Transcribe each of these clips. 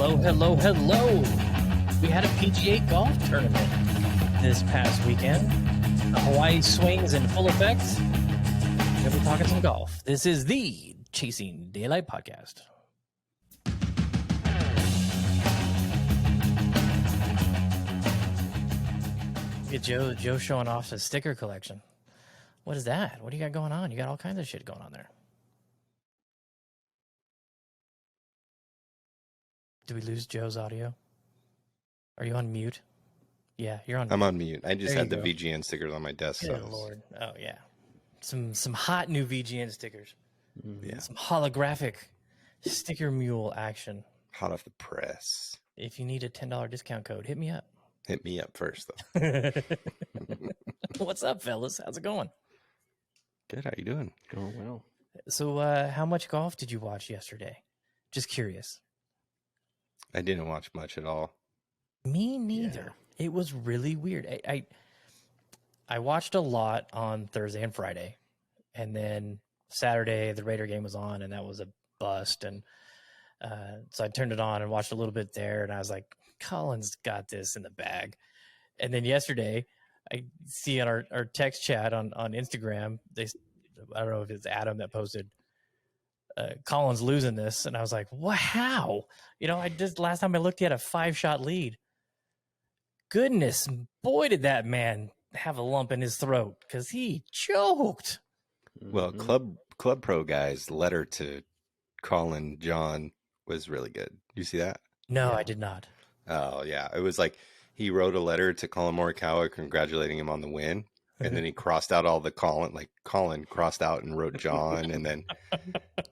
Hello, hello, hello. We had a PGA Golf tournament this past weekend. The Hawaii swings in full effect. And we're talking some golf. This is the Chasing Daylight podcast. Get Joe showing off his sticker collection. What is that? What do you got going on? You got all kinds of shit going on there. Did we lose Joe's audio? Are you on mute? Yeah, you're on mute. I'm on mute. I just had the VGN stickers on my desk. Good Lord. Oh, yeah. Some hot new VGN stickers. Yeah. Some holographic sticker mule action. Hot off the press. If you need a $10 discount code, hit me up. Hit me up first, though. What's up, fellas? How's it going? Good. How you doing? Going well. So how much golf did you watch yesterday? Just curious. I didn't watch much at all. Me neither. Yeah. It was really weird. I watched a lot on Thursday and Friday, and then Saturday the Raider game was on, and that was a bust. And so I turned it on and watched a little bit there, and I was like, Colin's got this in the bag. And then yesterday, I see on our text chat on Instagram, I don't know if it's Adam that posted, Colin's losing this, and I was like, wow. Last time I looked, he had a 5-shot lead. Goodness, boy, did that man have a lump in his throat because he choked. Well, Club Pro guy's letter to Colin John was really good. You see that? No, yeah. I did not. Oh, yeah. It was like he wrote a letter to Colin Morikawa congratulating him on the win. And then he crossed out all the Colin crossed out and wrote John. And then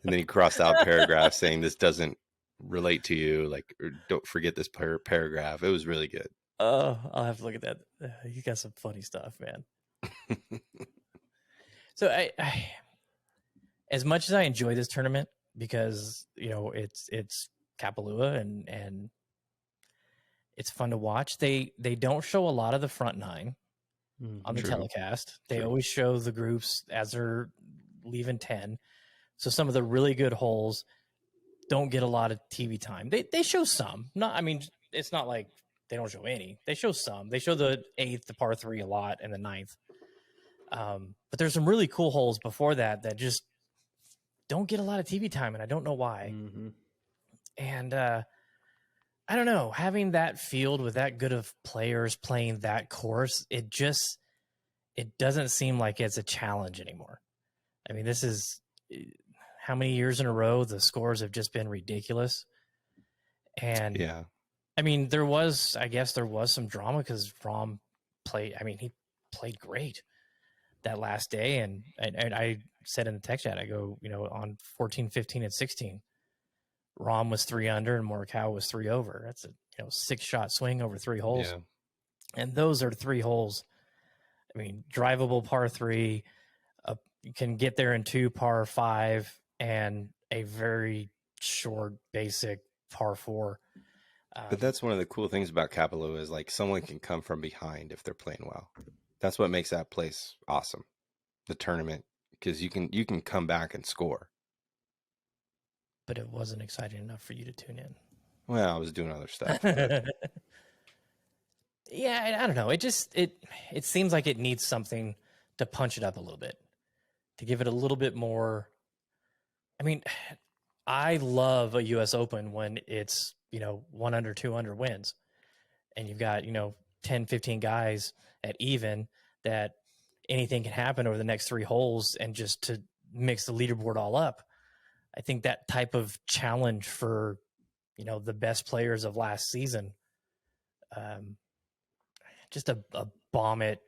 he crossed out paragraphs saying this doesn't relate to you. Or don't forget this paragraph. It was really good. Oh, I'll have to look at that. You got some funny stuff, man. So I as much as I enjoy this tournament because, it's Kapalua and it's fun to watch. They don't show a lot of the front nine on the telecast. They always show the groups as they're leaving 10. So some of the really good holes don't get a lot of TV time. They show some. It's not like they don't show any. They show some. They show the 8th, the par 3 a lot, and the 9th. But there's some really cool holes before that just don't get a lot of TV time, and I don't know why. Mm-hmm. And I don't know, having that field with that good of players playing that course, it doesn't seem like it's a challenge anymore. I mean, this is how many years in a row the scores have just been ridiculous. And yeah, I mean, there was some drama because Rahm he played great that last day. And I said in the text chat, I go, on 14, 15, and 16, Rahm was 3 under and Morikawa was 3 over. That's a 6-shot swing over 3 holes. Yeah. And those are 3 holes. I mean, drivable par 3, you can get there in 2 par 5 and a very short, basic par 4. But that's one of the cool things about Kapalua is someone can come from behind if they're playing well. That's what makes that place awesome. The tournament, because you can come back and score. But it wasn't exciting enough for you to tune in. Well, I was doing other stuff. Yeah, I don't know. It seems like it needs something to punch it up a little bit, to give it a little bit more. I mean, I love a U.S. Open when it's, 1 under, 2 under wins. And you've got, 10, 15 guys at even that anything can happen over the next 3 holes and just to mix the leaderboard all up. I think that type of challenge for, the best players of last season, just a bomb it.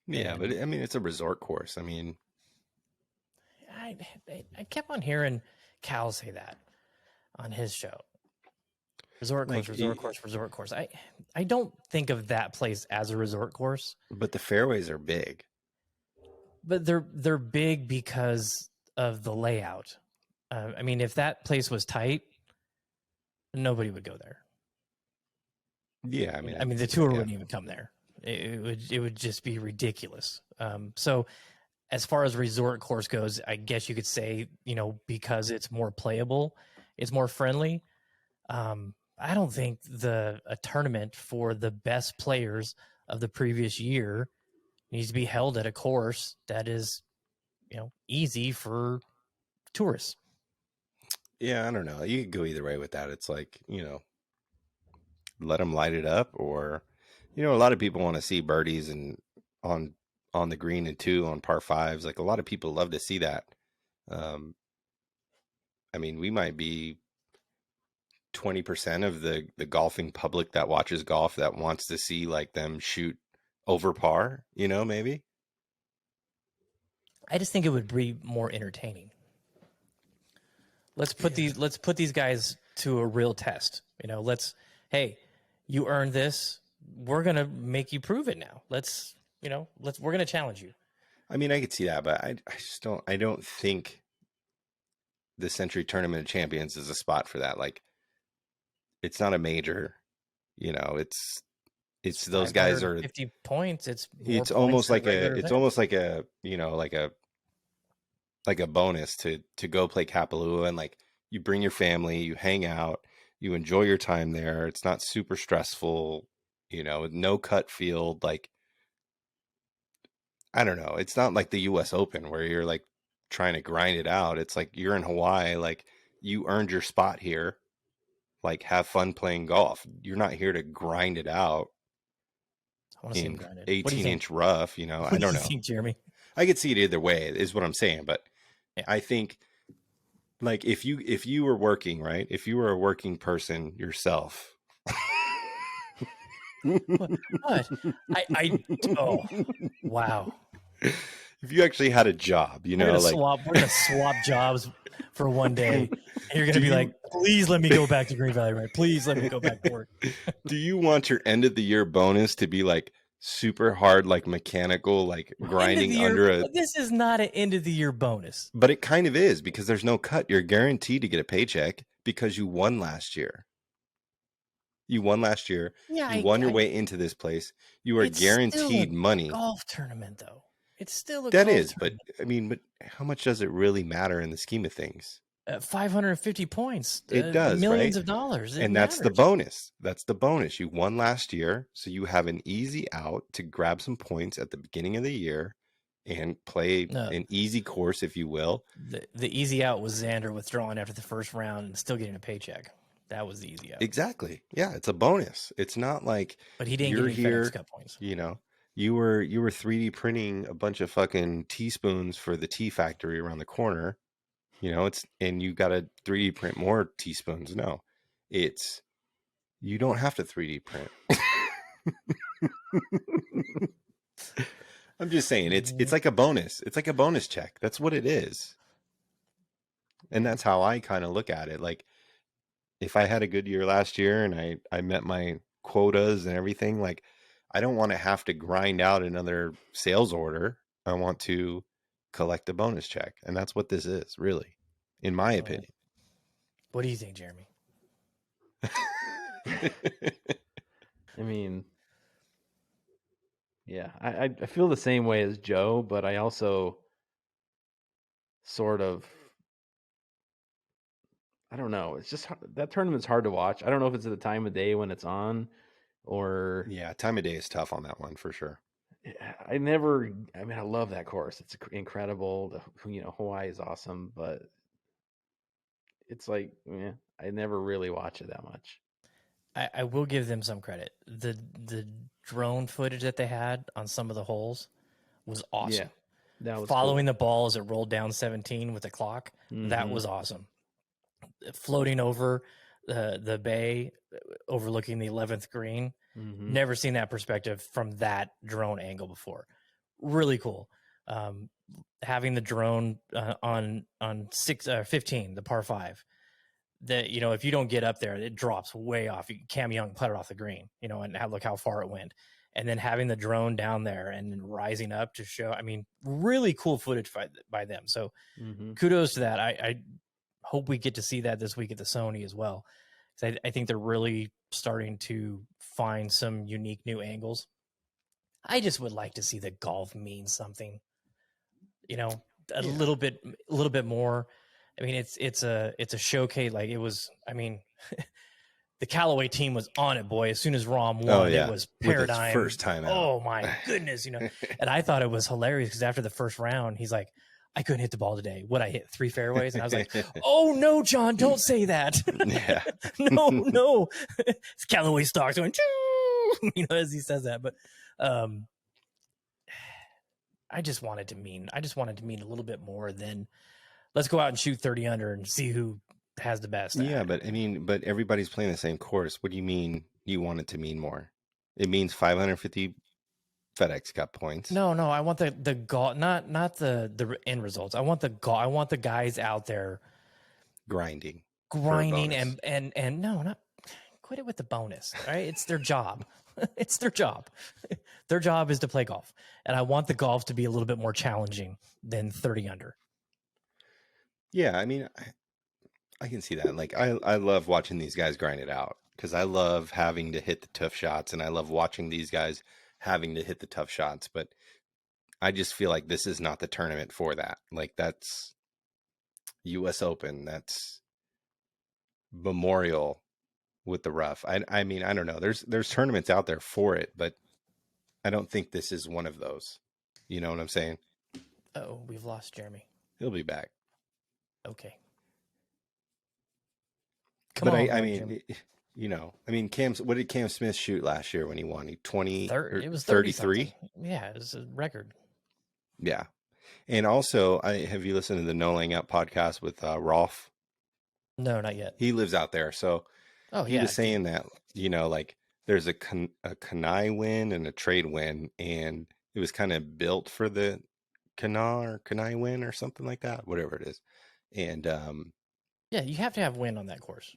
Yeah, but I mean, it's a resort course. I mean, I kept on hearing Cal say that on his show. Resort course. I don't think of that place as a resort course. But the fairways are big. But they're big because of the layout. I mean, if that place was tight, nobody would go there. Yeah, I mean, the tour wouldn't even come there. It would just be ridiculous. So, as far as resort course goes, I guess you could say, because it's more playable, it's more friendly. I don't think a tournament for the best players of the previous year needs to be held at a course that is, easy for tourists. Yeah, I don't know. You could go either way with that. It's like, let them light it up, or, a lot of people want to see birdies and on on the green and two on par fives. Like a lot of people love to see that. Um, I mean, we might be 20% of the golfing public that watches golf that wants to see like them shoot over par, maybe. I just think it would be more entertaining. Let's put these guys to a real test. Hey, you earned this. We're gonna make you prove it now. We're gonna challenge you. I mean, I could see that, but I just don't think the Century Tournament of Champions is a spot for that. Like, it's not a major, it's those guys are 50 points. It's almost like it's almost like a, like a bonus to go play Kapalua, and like you bring your family, you hang out, you enjoy your time there. It's not super stressful, no cut field. Like, I don't know. It's not like the US Open where you're like trying to grind it out. It's like you're in Hawaii, like you earned your spot here. Like, have fun playing golf. You're not here to grind it out in 18-inch rough, I don't know. What do you think, Jeremy? I could see it either way, is what I'm saying, but yeah. I think like if you were working, right? If you were a working person yourself. What? Oh, wow. If you actually had a job, we're gonna swap jobs for one day. And you're gonna be like, please let me go back to Green Valley, right? Please let me go back to work. Do you want your end of the year bonus to be like super hard, like mechanical, like grinding under a? This is not an end of the year bonus, but it kind of is, because there's no cut. You're guaranteed to get a paycheck because you won last year. You won last year. Yeah, you won your way into this place. You are guaranteed money. Golf tournament, though. It's still a that golf is, tournament. But I mean, but how much does it really matter in the scheme of things? 550 points. It does, millions right? of dollars. And that's the bonus. That's the bonus. You won last year, so you have an easy out to grab some points at the beginning of the year and play an easy course, if you will. The easy out was Xander withdrawing after the first round and still getting a paycheck. That was the easy out. Exactly. Yeah, it's a bonus. It's not like, but he didn't get any FedEx Cup points. You were 3D printing a bunch of fucking teaspoons for the tea factory around the corner. And you got to 3D print more teaspoons. No, you don't have to 3D print. I'm just saying it's like a bonus. It's like a bonus check. That's what it is. And that's how I kind of look at it. Like, if I had a good year last year and I met my quotas and everything, like, I don't want to have to grind out another sales order. I want to collect a bonus check. And that's what this is, really, in my opinion. What do you think, Jeremy? I mean, yeah, I feel the same way as Joe, but I also sort of, I don't know. It's just, that tournament's hard to watch. I don't know if it's at the time of day when it's on, or yeah, time of day is tough on that one for sure. I love that course. It's incredible. Hawaii is awesome, but it's like, I never really watch it that much. I will give them some credit. The drone footage that they had on some of the holes was awesome. Yeah, that was following cool. The ball as it rolled down 17 with the clock. Mm-hmm. That was awesome. Floating over the bay, overlooking the 11th green. Mm-hmm. Never seen that perspective from that drone angle before. Really cool. Having the drone on 15, the par 5. That, if you don't get up there, it drops way off. Cam Young putted off the green, and look how far it went. And then having the drone down there and then rising up to show, really cool footage by them. So kudos to that. I hope we get to see that this week at the Sony as well. I think they're really starting to find some unique new angles. I just would like to see the golf mean something, a little bit more. It's a showcase. Like it was, the Callaway team was on it, boy. As soon as Rom won, it was With its paradigm. first time out. Oh my goodness, And I thought it was hilarious because after the first round, he's like, I couldn't hit the ball today. What, I hit 3 fairways? And I was like, oh no, John, don't say that. Yeah. no. It's Callaway stocks going, as he says that. But I just wanted to mean a little bit more than let's go out and shoot 30 under and see who has the best. Yeah, but I mean, but everybody's playing the same course. What do you mean you want it to mean more? It means 550 FedEx Cup points. No, I want the golf, not the end results. I want the guys out there grinding and no, not quit it with the bonus. All right, it's their job. It's their job. Their job is to play golf, and I want the golf to be a little bit more challenging than 30 under. Yeah, I mean, I can see that. Like, I love watching these guys grind it out because I love having to hit the tough shots, and I love watching these guys having to hit the tough shots. But I just feel like this is not the tournament for that. Like, that's U.S. Open. That's Memorial with the rough. I mean, I don't know. There's tournaments out there for it, but I don't think this is one of those. You know what I'm saying? Oh, we've lost Jeremy. He'll be back. Okay. But I mean, what did Cam Smith shoot last year when he won? He 20, it was 33. Yeah, it was a record. Yeah. And also, have you listened to the No Laying Out podcast with Rolf? No, not yet. He lives out there. So he was saying that, like there's a Kenai win and a trade win, and it was kind of built for the Kenai win or something like that, whatever it is. And yeah, you have to have win on that course.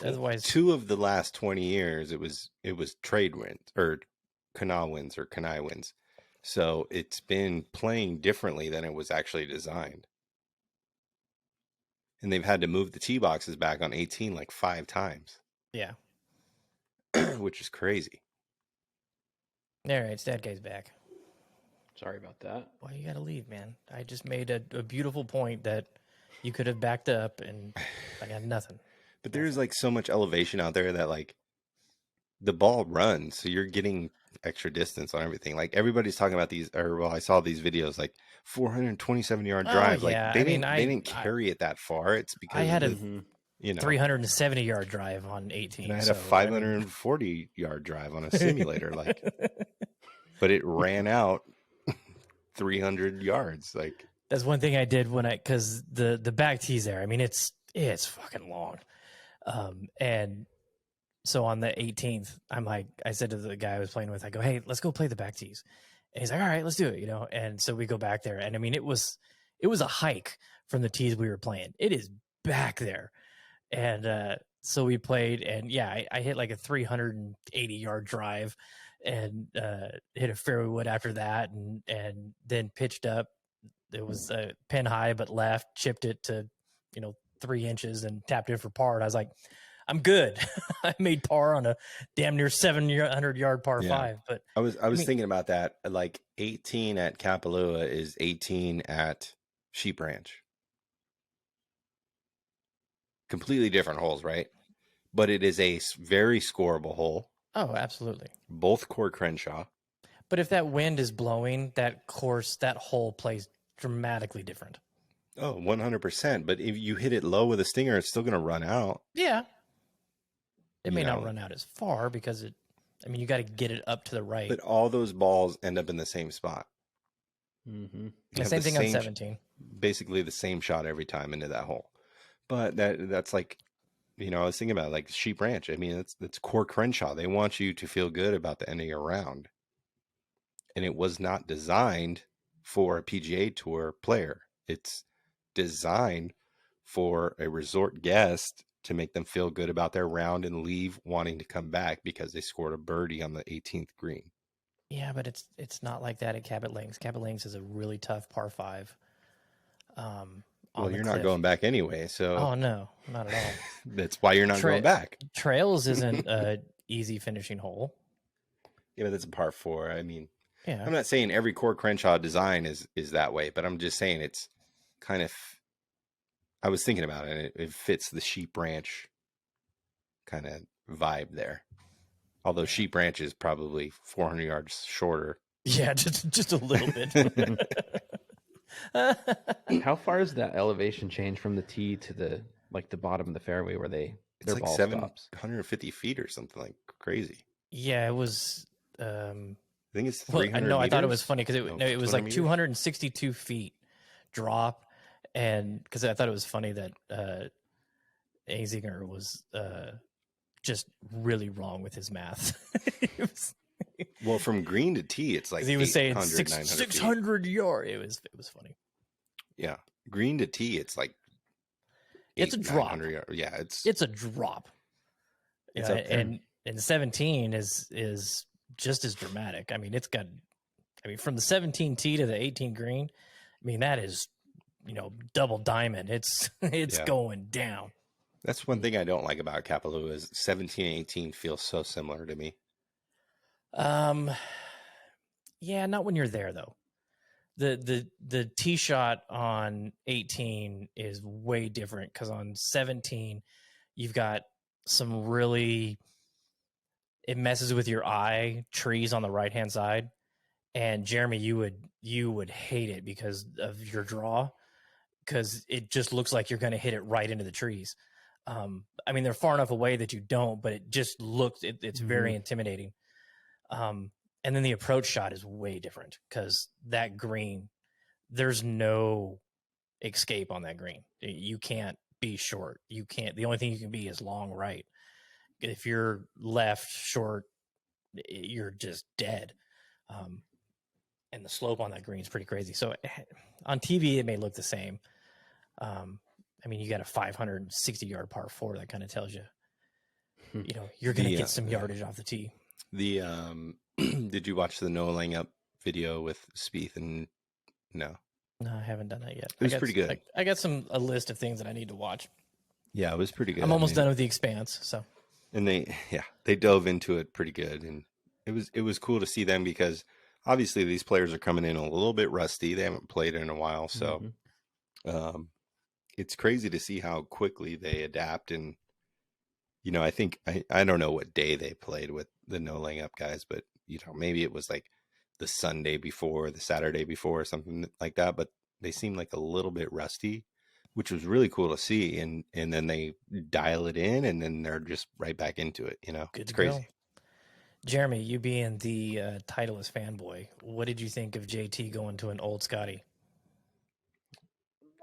Otherwise, 2 of the last 20 years, it was trade wins or Kenai wins. So it's been playing differently than it was actually designed. And they've had to move the tee boxes back on 18 like 5 times. Yeah. Which is crazy. All right, Stat Guy's back. Sorry about that. Well, you got to leave, man. I just made a beautiful point that you could have backed up, and I got nothing. But there's like so much elevation out there that like the ball runs, so you're getting extra distance on everything. Like everybody's talking about these, I saw these videos like 427-yard drive. Yeah. Like they didn't carry it that far. It's because I had a 370-yard drive on 18. And I had a 540-yard drive on a simulator, like, but it ran out 300 yards. Like that's one thing I did because the back tee's there. I mean, it's fucking long. And so on the 18th, I said to the guy I was playing with, I go, hey, let's go play the back tees. And he's like, all right, let's do it. And so we go back there. And I mean, it was a hike from the tees we were playing. It is back there. And so we played, and yeah, I hit like a 380-yard drive and hit a fairway wood after that, and then pitched up. It was a pin high, but left, chipped it to 3 inches and tapped it for par. And I was like, I'm good. I made par on a damn near 700-yard par 5. But I was thinking about that. Like 18 at Kapalua is 18 at Sheep Ranch. Completely different holes, right? But it is a very scoreable hole. Oh, absolutely. Both Core Crenshaw. But if that wind is blowing, that hole plays dramatically different. Oh, 100%. But if you hit it low with a stinger, it's still going to run out. Yeah. It may not run out as far because you got to get it up to the right. But all those balls end up in the same spot. Mm-hmm. The same thing on 17. Basically the same shot every time into that hole. But that's like, I was thinking about like Sheep Ranch. I mean, that's Core Crenshaw. They want you to feel good about the end of your round. And it was not designed for a PGA Tour player. It's designed for a resort guest to make them feel good about their round and leave wanting to come back because they scored a birdie on the 18th green. Yeah, but it's not like that at Cabot Links. Cabot Links is a really tough par 5. Well, you're not going back anyway, so. Oh, no, not at all. That's why you're not going back. Trails isn't an easy finishing hole. Yeah, but that's a par 4. I mean, yeah. I'm not saying every Core Crenshaw design is that way, but I'm just saying it's kind of, I was thinking about it, and it fits the Sheep Ranch kind of vibe there. Although Sheep Ranch is probably 400 yards shorter. Yeah, just a little bit. How far is that elevation change from the tee to the bottom of the fairway where their It's like ball stops? 750 feet or something like crazy. Yeah, it was. I think it's Well, 300 no, I thought it meters? was funny because No, it was 200 like meters? 262 feet drop, and because I thought it was funny that Azinger was just really wrong with his math. Well, from green to tee, it's like he was saying 900 feet. 600 yards. It was funny. Yeah, green to tee, it's like It's a drop. Yeah, It's a drop. It's Yeah, up there. and 17 is just as dramatic. I mean, it's got. I mean, from the 17 tee to the 18 green. I mean, that is, double diamond. It's Yeah. going down. That's one thing I don't like about Kapalua is 17 and 18 feel so similar to me. Yeah, not when you're there though. The tee shot on 18 is way different because on 17 you've got some really, it messes with your eye, trees on the right hand side, and Jeremy, you would hate it because of your draw, because it just looks like you're going to hit it right into the trees. I mean, they're far enough away that you don't, but it just looks, it's very intimidating. And then the approach shot is way different because that green, there's no escape on that green. You can't be short. You can't. The only thing you can be is long right. If you're left short, you're just dead. And the slope on that green is pretty crazy. So on TV, it may look the same. I mean, you got a 560-yard par 4 that kind of tells you, you're going to get some yardage off the tee. The did you watch the no laying up video with Spieth? And no, I haven't done that yet. It was pretty good. I got a list of things that I need to watch. Yeah, it was pretty good. I'm almost done with The Expanse, so. And they dove into it pretty good, and it was cool to see them because obviously these players are coming in a little bit rusty. They haven't played in a while, so it's crazy to see how quickly they adapt. And I think I don't know what day they played with the no laying up guys, but maybe it was like the Sunday before, the Saturday before, or something like that. But they seemed like a little bit rusty, which was really cool to see. And then they dial it in, and then they're just right back into it. It's crazy. Go. Jeremy, you being the Titleist fanboy, what did you think of JT going to an old Scotty?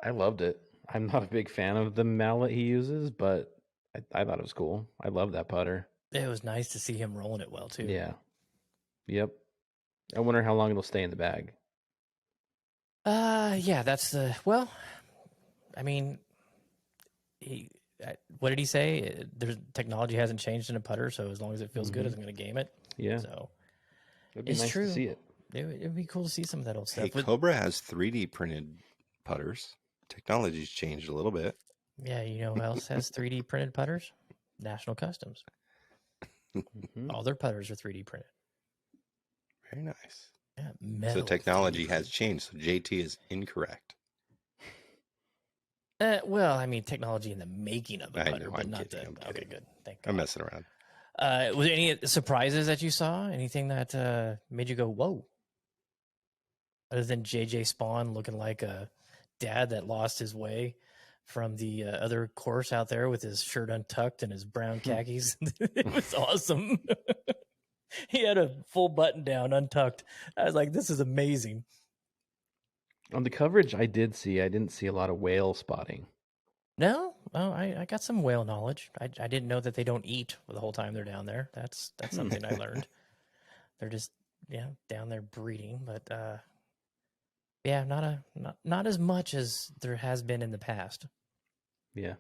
I loved it. I'm not a big fan of the mallet he uses, but I thought it was cool. I love that putter. It was nice to see him rolling it well, too. Yeah. Yep. I wonder how long it'll stay in the bag. Yeah, that's well, I mean, what did he say? Technology hasn't changed in a putter, so as long as it feels good, I'm going to game it. Yeah. So it'd be nice to see it. It'd be cool to see some of that old stuff. Hey, Cobra has 3D printed putters. Technology's changed a little bit. Yeah, who else has 3D printed putters? National Customs. All their putters are 3D printed. Very nice. Yeah, so technology has changed. So JT is incorrect. Well, I mean, technology in the making of the putter, but not the. Okay, good. Thank God. I'm messing around. Was there any surprises that you saw? Anything that made you go, whoa? Other than JJ Spawn looking like a dad that lost his way from the other course out there with his shirt untucked and his brown khakis. It was awesome. He had a full button down, untucked. I was like, this is amazing. On the coverage I didn't see a lot of whale spotting. No? Oh, I got some whale knowledge. I didn't know that they don't eat the whole time they're down there. That's something I learned. They're just down there breeding, but not as much as there has been in the past. Yeah.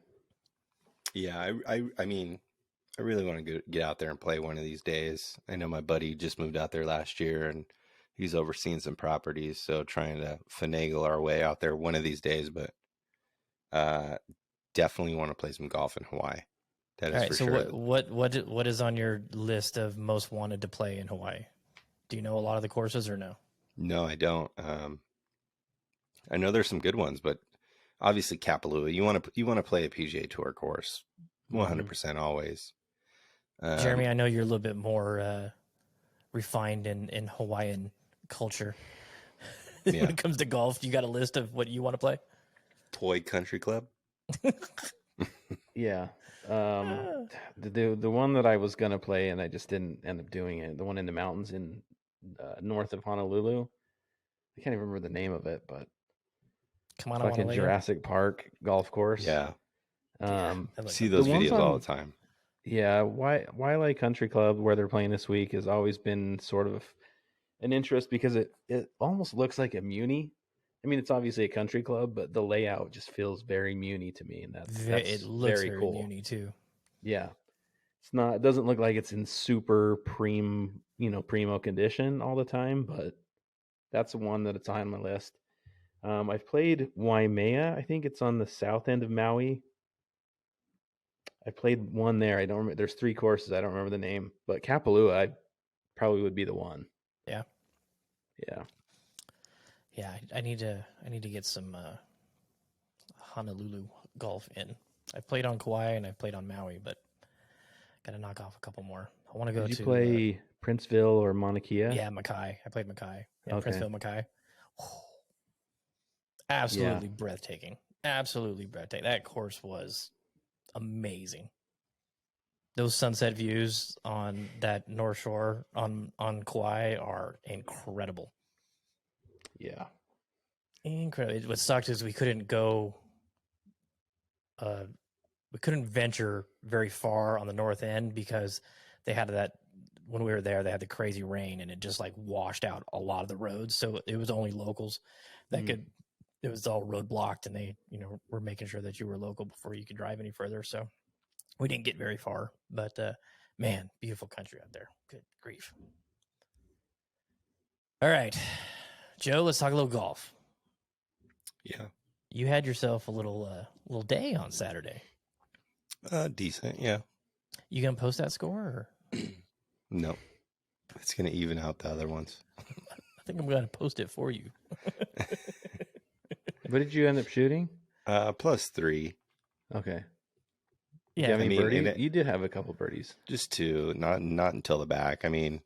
Yeah, I mean, I really want to get out there and play one of these days. I know my buddy just moved out there last year, and he's overseeing some properties, so trying to finagle our way out there one of these days. But definitely want to play some golf in Hawaii. That is for sure. What is on your list of most wanted to play in Hawaii? Do you know a lot of the courses or no? No, I don't. I know there's some good ones, but obviously Kapalua. You want to play a PGA Tour course, 100% always. Jeremy, I know you're a little bit more refined in Hawaiian culture. When it comes to golf, you got a list of what you want to play? Toy Country Club. Yeah. The one that I was gonna play and I just didn't end up doing it. The one in the mountains in north of Honolulu. I can't even remember the name of it, but Come on, fucking Jurassic Park golf course. Yeah. That See those videos all the time. Yeah, Waialae Country Club, where they're playing this week, has always been sort of an interest because it almost looks like a muni. I mean, it's obviously a country club, but the layout just feels very muni to me, and that's it looks very cool. muni too. Yeah, it's not. It doesn't look like it's in super primo condition all the time, but that's the one that it's on my list. I've played Waimea. I think it's on the south end of Maui. I played one there. I don't remember. There's 3 courses. I don't remember the name, but Kapalua, I probably would be the one. Yeah. Yeah. Yeah, I need to get some Honolulu golf in. I played on Kauai and I played on Maui, but got to knock off a couple more. I want to go to. Did you play Princeville or Mauna Kea? Yeah, Mackay. I played Mackay. Yeah, Okay. Princeville, Mackay. Absolutely breathtaking. Absolutely breathtaking. That course was amazing. Those sunset views on that North Shore on Kauai are incredible. Yeah. Incredible. What sucked is we couldn't go. We couldn't venture very far on the north end because they had that. When we were there, they had the crazy rain and it just like washed out a lot of the roads. So it was only locals that could. It was all road blocked, and they, were making sure that you were local before you could drive any further. So we didn't get very far. But man, beautiful country out there. Good grief. All right, Joe, let's talk a little golf. Yeah. You had yourself a little day on Saturday. Decent, yeah. You gonna post that score? Or? No, it's gonna even out the other ones. I think I'm gonna post it for you. What did you end up shooting? +3. Okay. Yeah, Do you have any birdies? You did have a couple birdies. Just 2, not until the back. I mean,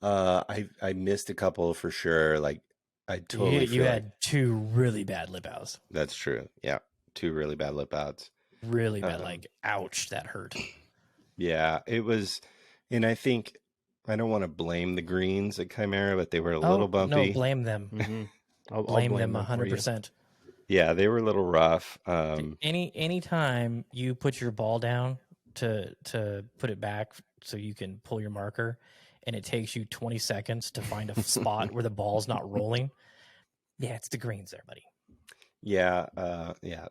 I missed a couple for sure. Like I totally you had 2 really bad lip outs. That's true. Yeah, 2 really bad lip outs. Really bad. Like, ouch, that hurt. Yeah, it was, and I think I don't want to blame the greens at Chimera, but they were a little bumpy. No, blame them. Mm-hmm. I'll blame them 100%. Yeah, they were a little rough. Any time you put your ball down to put it back so you can pull your marker, and it takes you 20 seconds to find a spot where the ball's not rolling. Yeah, it's the greens there, buddy. Yeah,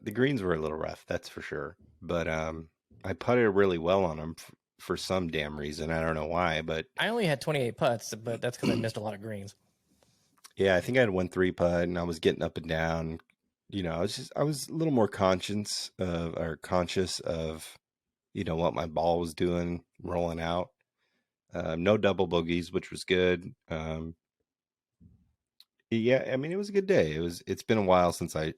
the greens were a little rough, that's for sure. But I putted really well on them for some damn reason. I don't know why, but I only had 28 putts, but that's because I missed a lot of greens. Yeah, I think I had 1 3-putt, and I was getting up and down. I was a little more conscious of what my ball was doing, rolling out. No double bogeys, which was good. Yeah, I mean, it was a good day. It's been a while since I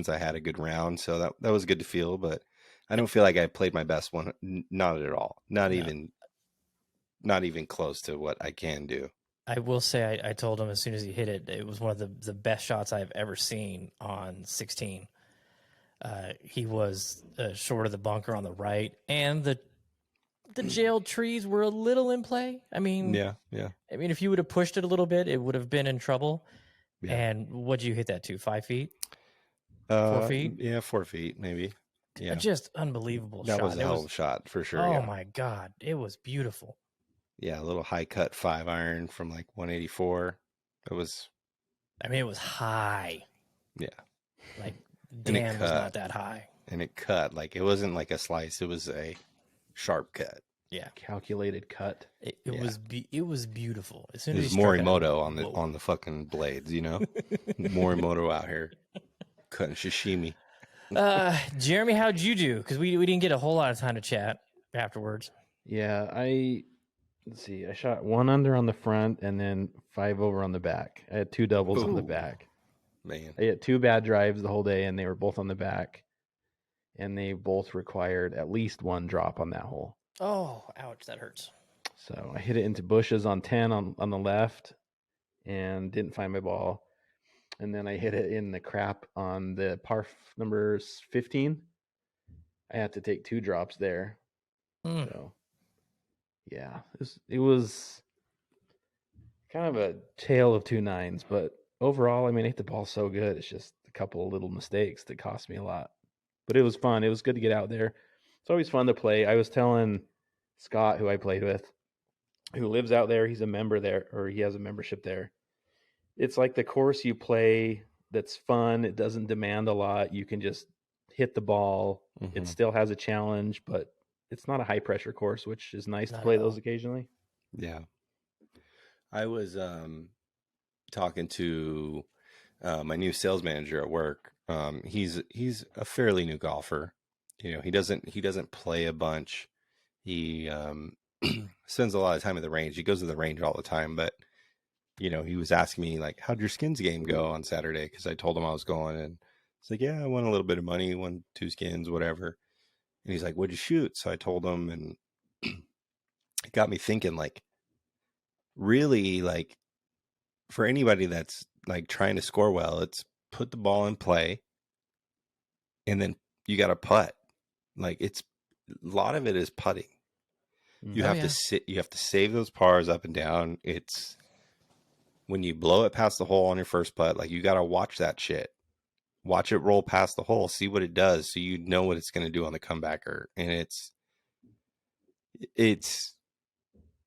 had a good round, so that was good to feel. But I don't feel like I played my best one. Not at all. Not even close to what I can do. I will say, I told him as soon as he hit it, it was one of the best shots I've ever seen on 16. He was short of the bunker on the right, and the jailed trees were a little in play. I mean, yeah. I mean, if you would have pushed it a little bit, it would have been in trouble. Yeah. And what'd you hit that to? 5 feet? 4 feet? Yeah, 4 feet maybe. Yeah, just unbelievable shot. That was a hell of a shot for sure. Oh my God, it was beautiful. Yeah, a little high cut 5-iron from like 184. It was high. Yeah. Like, damn, it was not that high. And it cut. Like, it wasn't like a slice. It was a sharp cut. Yeah. Calculated cut. It was beautiful. As soon as as Morimoto on the fucking blades, Morimoto out here cutting sashimi. Jeremy, how'd you do? Because we didn't get a whole lot of time to chat afterwards. Yeah, let's see. I shot 1 under on the front and then 5 over on the back. I had 2 doubles on the back. Man, I had 2 bad drives the whole day, and they were both on the back, and they both required at least 1 drop on that hole. Oh, ouch, that hurts. So I hit it into bushes on 10 on the left and didn't find my ball. And then I hit it in the crap on the number 15. I had to take 2 drops there. So, yeah, it was kind of a tale of 2 nines. But overall, I mean, I hit the ball so good. It's just a couple of little mistakes that cost me a lot. But it was fun. It was good to get out there. It's always fun to play. I was telling Scott, who I played with, who lives out there, he's a member there, or he has a membership there. It's like the course you play that's fun. It doesn't demand a lot. You can just hit the ball. Mm-hmm. It still has a challenge, but it's not a high pressure course, which is nice Not to play at all. those occasionally. Yeah. I was talking to my new sales manager at work. He's a fairly new golfer. You know, he doesn't play a bunch. He spends a lot of time at the range. He goes to the range all the time, but you know, he was asking me like, how'd your skins game go on Saturday? Because I told him I was going, and it's like, yeah, I won a little bit of money, won 2 skins, whatever. And he's like, what'd you shoot? So I told him, and it got me thinking, like, really, like, for anybody that's like trying to score well, it's put the ball in play, and then you got to putt. Like, it's a lot of it is putting. You have to sit. You have to save those pars up and down. It's when you blow it past the hole on your first putt, like you got to watch that shit. Watch it roll past the hole, see what it does, so you know what it's going to do on the comebacker. And it's,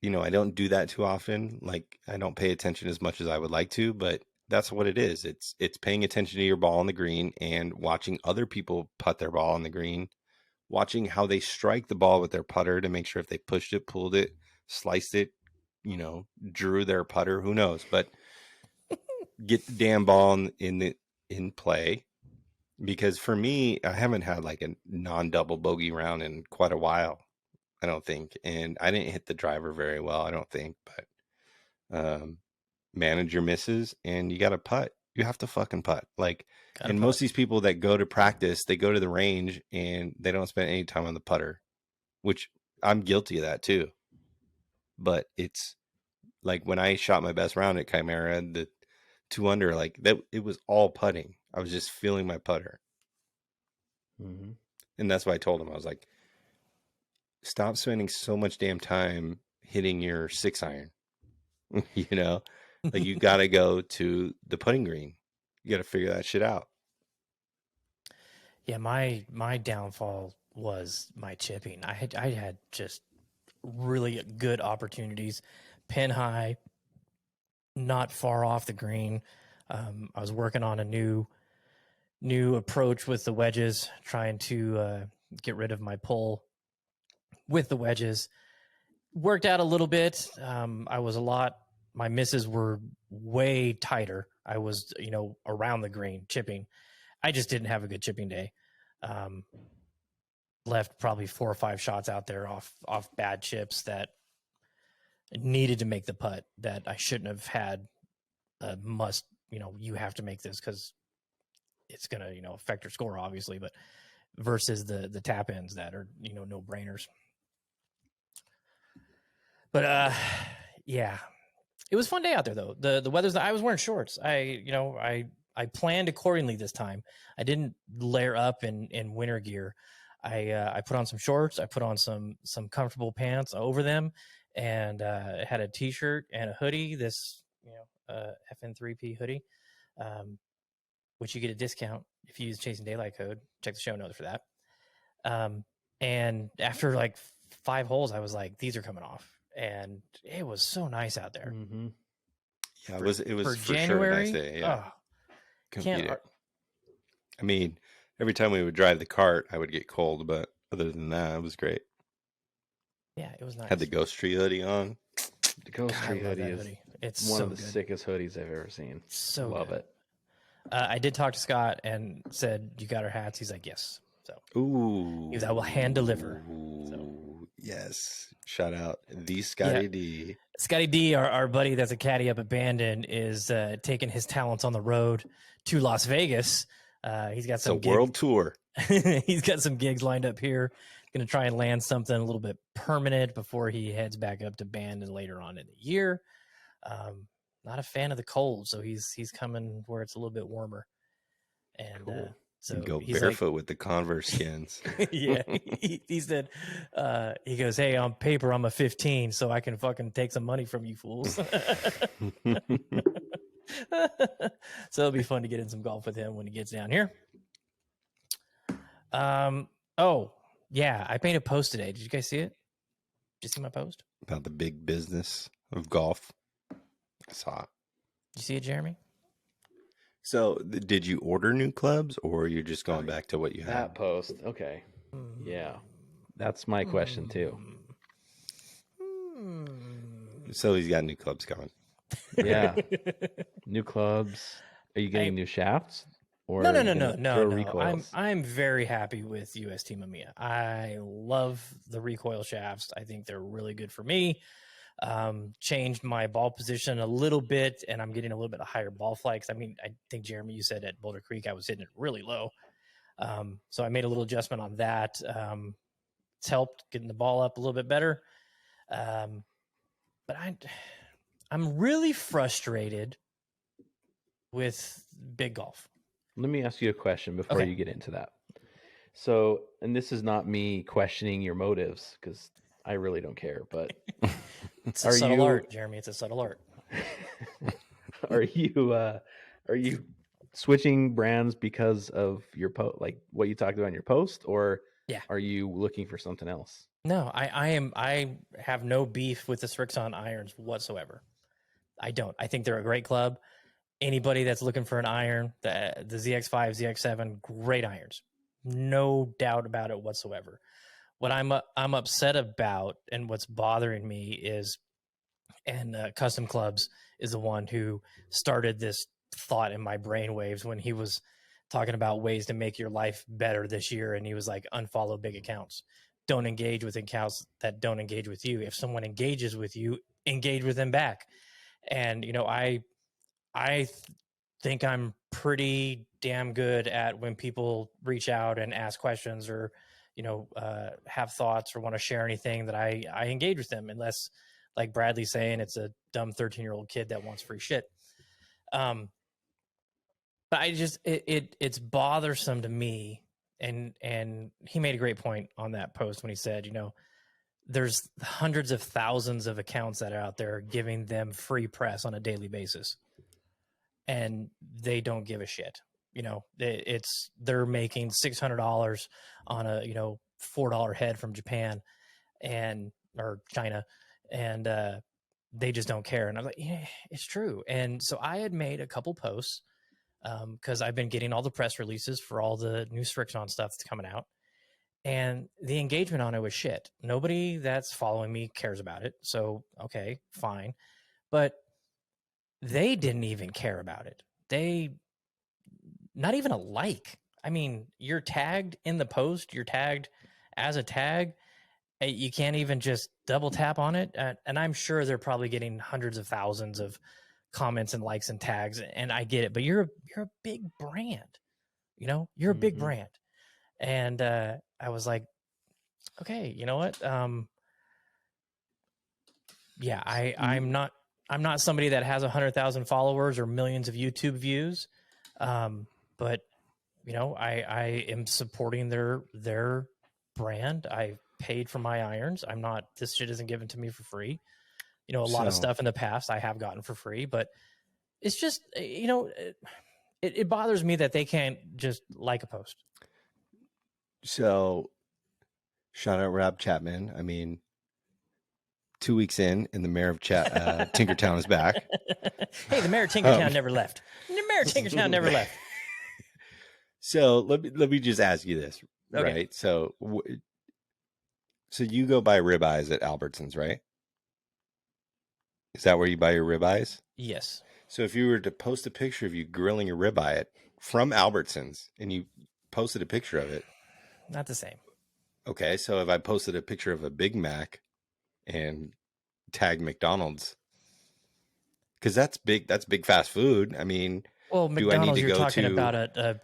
you know, I don't do that too often. Like, I don't pay attention as much as I would like to, but that's what it is. It's paying attention to your ball on the green and watching other people putt their ball on the green, watching how they strike the ball with their putter to make sure if they pushed it, pulled it, sliced it, you know, drew their putter, who knows, but get the damn ball in play. Because for me, I haven't had like a non-double bogey round in quite a while, I don't think. And I didn't hit the driver very well, I don't think, but manage your misses, and you got to putt. You have to fucking putt. Like, and most of these people that go to practice, they go to the range and they don't spend any time on the putter, which I'm guilty of that too. But it's like when I shot my best round at Chimera, the 2 under, like that, it was all putting. I was just feeling my putter. Mm-hmm. And that's why I told him, I was like, stop spending so much damn time hitting your 6-iron. You know, like you got to go to the putting green. You got to figure that shit out. Yeah, my downfall was my chipping. I had just really good opportunities, pin high, not far off the green. I was working on a new approach with the wedges, trying to get rid of my pull with the wedges. Worked out a little bit. My misses were way tighter. I was, you know, around the green chipping. I just didn't have a good chipping day. Left probably 4 or 5 shots out there off bad chips that needed to make the putt that I shouldn't have had. Must, you know, you have to make this because it's gonna, you know, affect your score, obviously, but versus the tap ins that are, you know, no brainers. But yeah, it was a fun day out there though. The weather's, I was wearing shorts. I planned accordingly this time. I didn't layer up in winter gear. I put on some shorts. I put on some comfortable pants over them, and had a t-shirt and a hoodie. This, you know, FN3P hoodie, which you get a discount if you use Chasing Daylight code. Check the show notes for that. And after like 5 holes, I was like, these are coming off, and it was so nice out there. Mm-hmm. Yeah, it was for January, sure a nice day. Yeah, can't beat it. I mean, every time we would drive the cart, I would get cold, but other than that, it was great. Yeah, it was nice. Had the Ghost Tree hoodie on. The Ghost Tree hoodie is it's one so of the good. sickest hoodies I've ever seen. So love good. it. I did talk to Scott and said, "You got our hats?" He's like, "Yes." So, ooh, he was, "I will hand deliver." So. Yes, shout out the Scotty D. Scotty D, our buddy that's a caddy up at Bandon, is taking his talents on the road to Las Vegas. He's got some world tour. He's got some gigs lined up here Going to try and land something a little bit permanent before he heads back up to Bandon later on in the year. Not a fan of the cold, so he's coming where it's a little bit warmer. And Cool. so go he's barefoot with the Converse skins. yeah, he said, he goes, "Hey, on paper, I'm a 15, so I can fucking take some money from you fools." So it'll be fun to get in some golf with him when he gets down here. Oh, yeah, I made a post today. Did you guys see it? Did you see my post? About the big business of golf. I saw it. Did you see it, Jeremy? So, did you order new clubs, or you're just going back to what you had? That post. Okay. Yeah. That's my question too. So he's got new clubs coming. Yeah. New clubs. Are you getting new shafts? Or No. are you gonna throw recoils? I'm very happy with UST Mamiya. I love the recoil shafts. I think they're really good for me. Changed my ball position a little bit, and I'm getting a little bit of higher ball flights. I mean, I think, Jeremy, you said at Boulder Creek I was hitting it really low. So I made a little adjustment on that. It's helped getting the ball up a little bit better. But I'm really frustrated with big golf. Let me ask you a question before Okay. you get into that. So, and this is not me questioning your motives because I really don't care, but It's a subtle art, Jeremy. It's a subtle art. are you switching brands because of your like what you talked about in your post, or Yeah. are you looking for something else? No, I have no beef with the Srixon irons whatsoever. I don't. I think they're a great club. Anybody that's looking for an iron, the ZX5, ZX7, great irons. No doubt about it whatsoever. What I'm upset about and what's bothering me is, and Custom Clubs is the one who started this thought in my brainwaves when he was talking about ways to make your life better this year. And he was like, unfollow big accounts. Don't engage with accounts that don't engage with you. If someone engages with you, engage with them back. And, I think I'm pretty damn good at when people reach out and ask questions or, have thoughts or want to share anything that I engage with them, unless, like Bradley's saying, it's a dumb 13-year-old kid that wants free shit. But I just, it's bothersome to me. And he made a great point on that post when he said, there's hundreds of thousands of accounts that are out there giving them free press on a daily basis. And they don't give a shit. They're making $600 on a, $4 head from Japan or China. And, they just don't care. And I'm like, yeah, it's true. And so I had made a couple posts, cause I've been getting all the press releases for all the new Srixon stuff that's coming out. And the engagement on it was shit. Nobody that's following me cares about it. So, okay, fine. But they didn't even care about it. Not even a like. I mean, you're tagged in the post. You're tagged as a tag. You can't even just double tap on it. And I'm sure they're probably getting hundreds of thousands of comments and likes and tags. And I get it. But you're a big brand. You're a big brand. And I was like, okay, you know what? Yeah, I'm not somebody that has 100,000 followers or millions of YouTube views. But I am supporting their brand. I paid for my irons. This shit isn't given to me for free. A lot of stuff in the past I have gotten for free, but it's just, it bothers me that they can't just like a post. So, shout out Rob Chapman. I mean, 2 weeks in, and the mayor of Tinkertown is back. Hey, the mayor of Tinkertown never left. The mayor of Tinkertown never left. So let me just ask you this, Okay. right? So you go buy ribeyes at Albertsons, right? Is that where you buy your ribeyes? Yes. So if you were to post a picture of you grilling a ribeye from Albertsons and you posted a picture of it, Not the same. okay. So if I posted a picture of a Big Mac and tag McDonald's, because that's big fast food. I mean, Well, McDonald's, you're talking about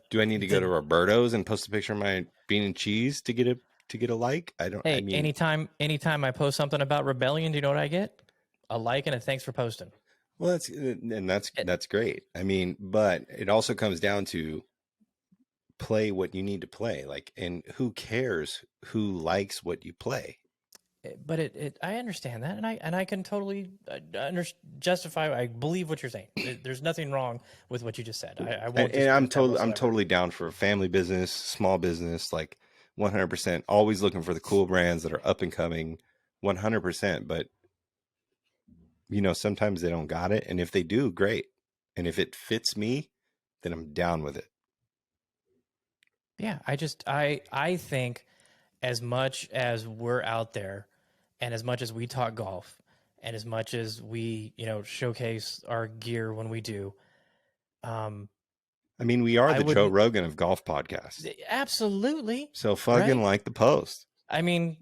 do I need to go to Roberto's and post a picture of my bean and cheese to get a to get a like. I Hey, mean, anytime I post something about rebellion, do you know what I get? A like and a thanks for posting. well, that's great. I mean, but it also comes down to play what you need to play. Like, and who cares who likes what you play? But I understand that, and I can totally justify. I believe what you're saying. There's nothing wrong with what you just said. I won't. And I'm dispute that I'm whatsoever. totally down for family business, small business, like 100%. Always looking for the cool brands that are up and coming, 100%. But you know, sometimes they don't got it, and if they do, great. And if it fits me, then I'm down with it. Yeah, I think as much as we're out there, and as much as we talk golf, and as much as we showcase our gear when we do, I mean, we are I the Joe would Rogan of golf podcasts. absolutely. So fucking Right? like the post. I mean,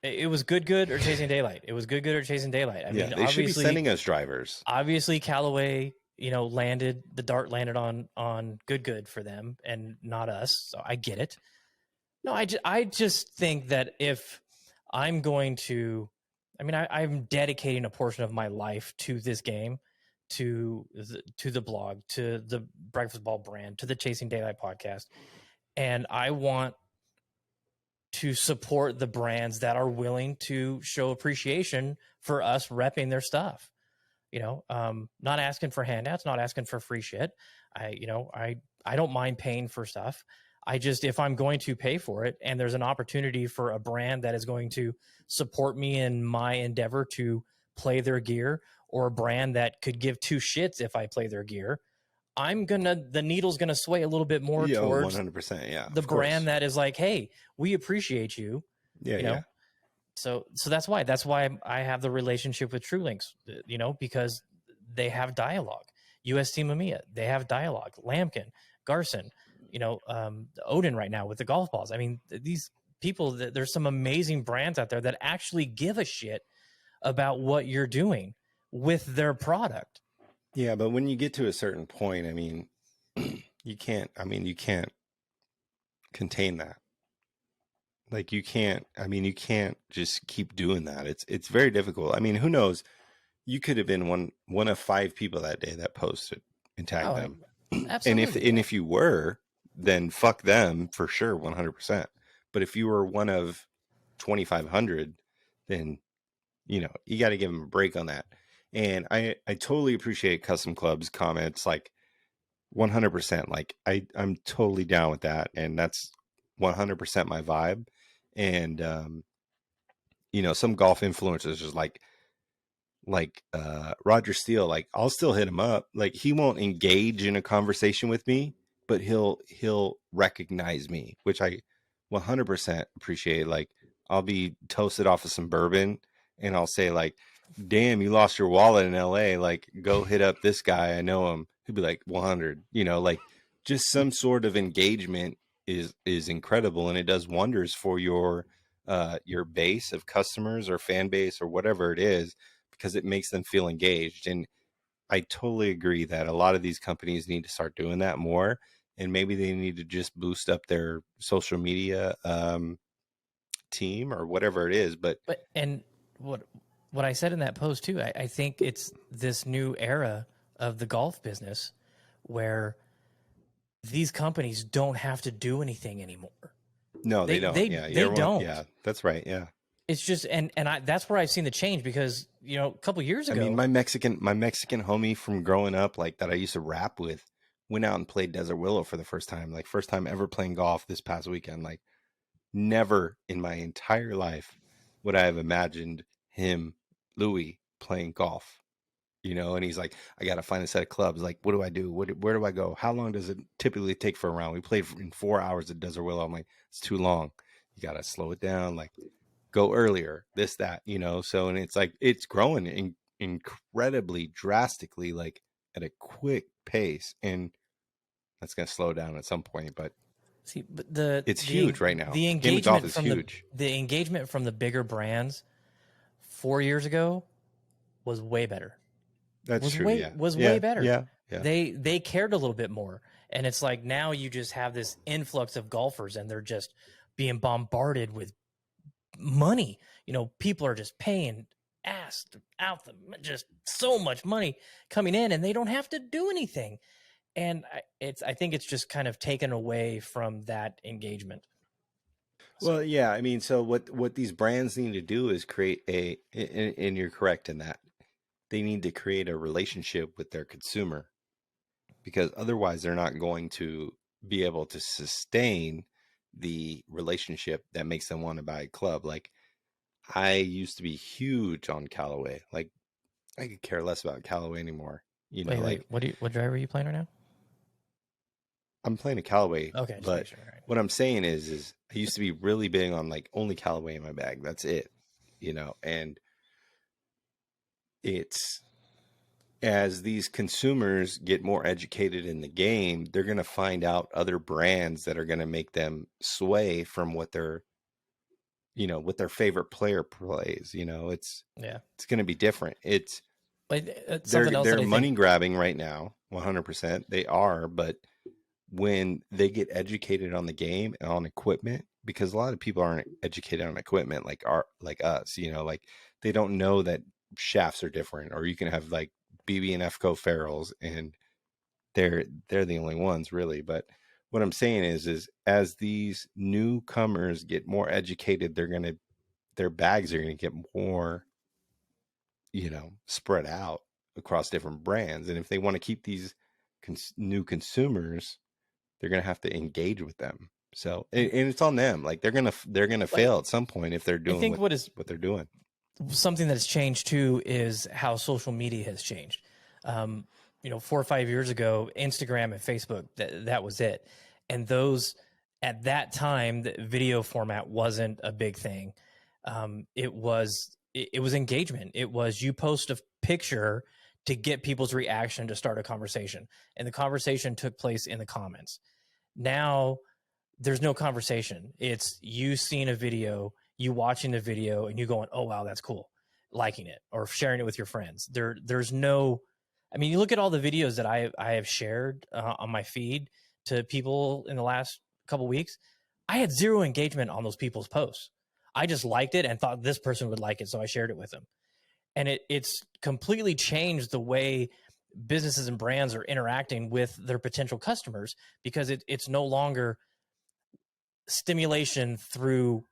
it was good or chasing daylight. It was good or chasing daylight. I Yeah, mean, they should be obviously, sending us drivers. obviously Callaway, landed the dart landed on good for them and not us. So I get it. No, I just think that if I'm going to, I mean, I'm dedicating a portion of my life to this game, to the blog, to the Breakfast Ball brand, to the Chasing Daylight podcast, and I want to support the brands that are willing to show appreciation for us repping their stuff. Not asking for handouts, not asking for free shit. I don't mind paying for stuff. I just, if I'm going to pay for it and there's an opportunity for a brand that is going to support me in my endeavor to play their gear, or a brand that could give two shits if I play their gear, the needle's gonna sway a little bit more Yeah, towards 100%. Yeah, the brand that is like, hey, we appreciate you. Yeah, you know. So that's why I have the relationship with True Links, because they have dialogue. UST Mamiya, they have dialogue. Lambkin, Garson, Odin right now with the golf balls. I mean, these people, there's some amazing brands out there that actually give a shit about what you're doing with their product. Yeah, but when you get to a certain point, I mean, you can't contain that. Like you can't just keep doing that. It's very difficult. I mean, who knows? You could have been one of 5 people that day that posted and tagged them. Absolutely. And if you were, then fuck them for sure, 100%. But if you were one of 2,500, then you got to give them a break on that. And I totally appreciate Custom Club's comments, like 100%. Like I'm totally down with that, and that's 100% my vibe. And some golf influencers is like Roger Steele, like I'll still hit him up. Like he won't engage in a conversation with me, but he'll recognize me, which I 100% appreciate. Like I'll be toasted off of some bourbon and I'll say like, damn, you lost your wallet in LA. Like go hit up this guy. I know him. He'll be like 100, like just some sort of engagement is incredible. And it does wonders for your base of customers or fan base or whatever it is, because it makes them feel engaged. And I totally agree that a lot of these companies need to start doing that more. And maybe they need to just boost up their social media team or whatever it is. But and what I said in that post too, I think it's this new era of the golf business where these companies don't have to do anything anymore. No, they don't. They don't. Yeah, that's right. Yeah. It's just, that's where I've seen the change, because, a couple years ago, I mean, my Mexican homie from growing up, like that I used to rap with, went out and played Desert Willow for the first time, like first time ever playing golf this past weekend. Like never in my entire life would I have imagined him, Louis, playing golf, and he's like, I got to find a set of clubs. Like, what do I do? Where do I go? How long does it typically take for a round? We played in 4 hours at Desert Willow. I'm like, it's too long. You got to slow it down. Like, go earlier, this, that, so, and it's like, it's growing incredibly drastically, like at a quick pace, and that's going to slow down at some point, but it's huge right now. The engagement golf is from huge. The engagement from the bigger brands 4 years ago was way better. That's true. Way better. Yeah. They cared a little bit more. And it's like now you just have this influx of golfers and they're just being bombarded with money. People are just paying ass out just so much money coming in, and they don't have to do anything. And I think it's just kind of taken away from that engagement. Well, yeah, I mean, so what these brands need to do is create and you're correct in that. They need to create a relationship with their consumer, because otherwise they're not going to be able to sustain the relationship that makes them want to buy a club. Like, I used to be huge on Callaway. Like, I could care less about Callaway anymore. Wait, what driver are you playing right now? I'm playing a Callaway. Okay, but sure, right. What I'm saying is I used to be really big on like only Callaway in my bag. That's it, and it's, as these consumers get more educated in the game, they're going to find out other brands that are going to make them sway from what their favorite player plays. It's going to be different. They're money grabbing right now. 100% they are. But when they get educated on the game and on equipment, because a lot of people aren't educated on equipment like us, like they don't know that shafts are different, or you can have like BB and FCO ferrules, and they're the only ones really. But what I'm saying is as these newcomers get more educated, their bags are going to get more, spread out across different brands. And if they want to keep these new consumers, they're going to have to engage with them. So, and it's on them. Like, they're going to fail at some point if they're doing what they're doing. Something that's changed too is how social media has changed. 4 or 5 years ago, Instagram and Facebook, that was it. And those, at that time, the video format wasn't a big thing. It was engagement. It was, you post a picture to get people's reaction to start a conversation. And the conversation took place in the comments. Now there's no conversation. It's you seeing a video, you watching the video, and you going, oh, wow, that's cool, liking it or sharing it with your friends. There's no, I mean, you look at all the videos that I have shared on my feed to people in the last couple weeks. I had zero engagement on those people's posts. I just liked it and thought this person would like it, so I shared it with them. And it's completely changed the way businesses and brands are interacting with their potential customers, because it's no longer stimulation through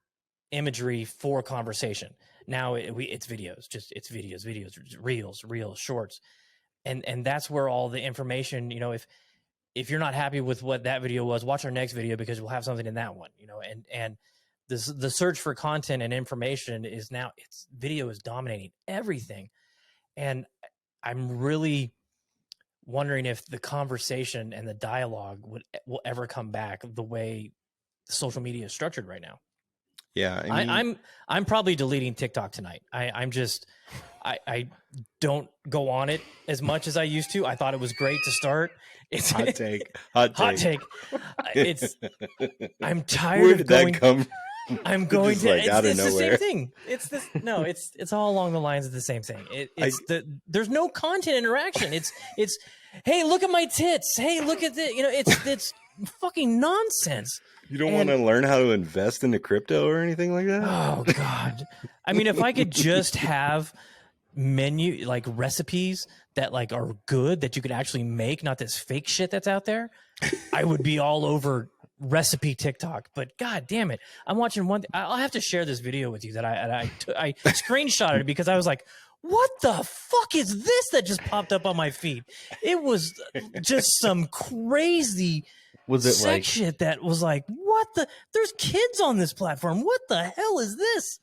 imagery for conversation. Now it's videos, it's videos, reels, shorts. And that's where all the information, if you're not happy with what that video was, watch our next video because we'll have something in that one, and the search for content and information is now, video is dominating everything. And I'm really wondering if the conversation and the dialogue will ever come back the way social media is structured right now. Yeah, I mean, I'm probably deleting TikTok tonight. I don't go on it as much as I used to. I thought it was great to start. It's hot take. I'm tired Where of did going. that come? I'm going Just to. like out of It's the nowhere. same thing. It's all along the lines of the same thing. There's no content interaction. It's hey, look at my tits. Hey, look at this. It's fucking nonsense. You don't want to learn how to invest into crypto or anything like that? Oh God. I mean, if I could just have menu, like recipes that like are good, that you could actually make, not this fake shit that's out there, I would be all over recipe TikTok. But God damn it, I'm watching one. I'll have to share this video with you that I screenshotted it because I was like, what the fuck is this that just popped up on my feed? It was just some crazy shit that was like, what the? There's kids on this platform. What the hell is this?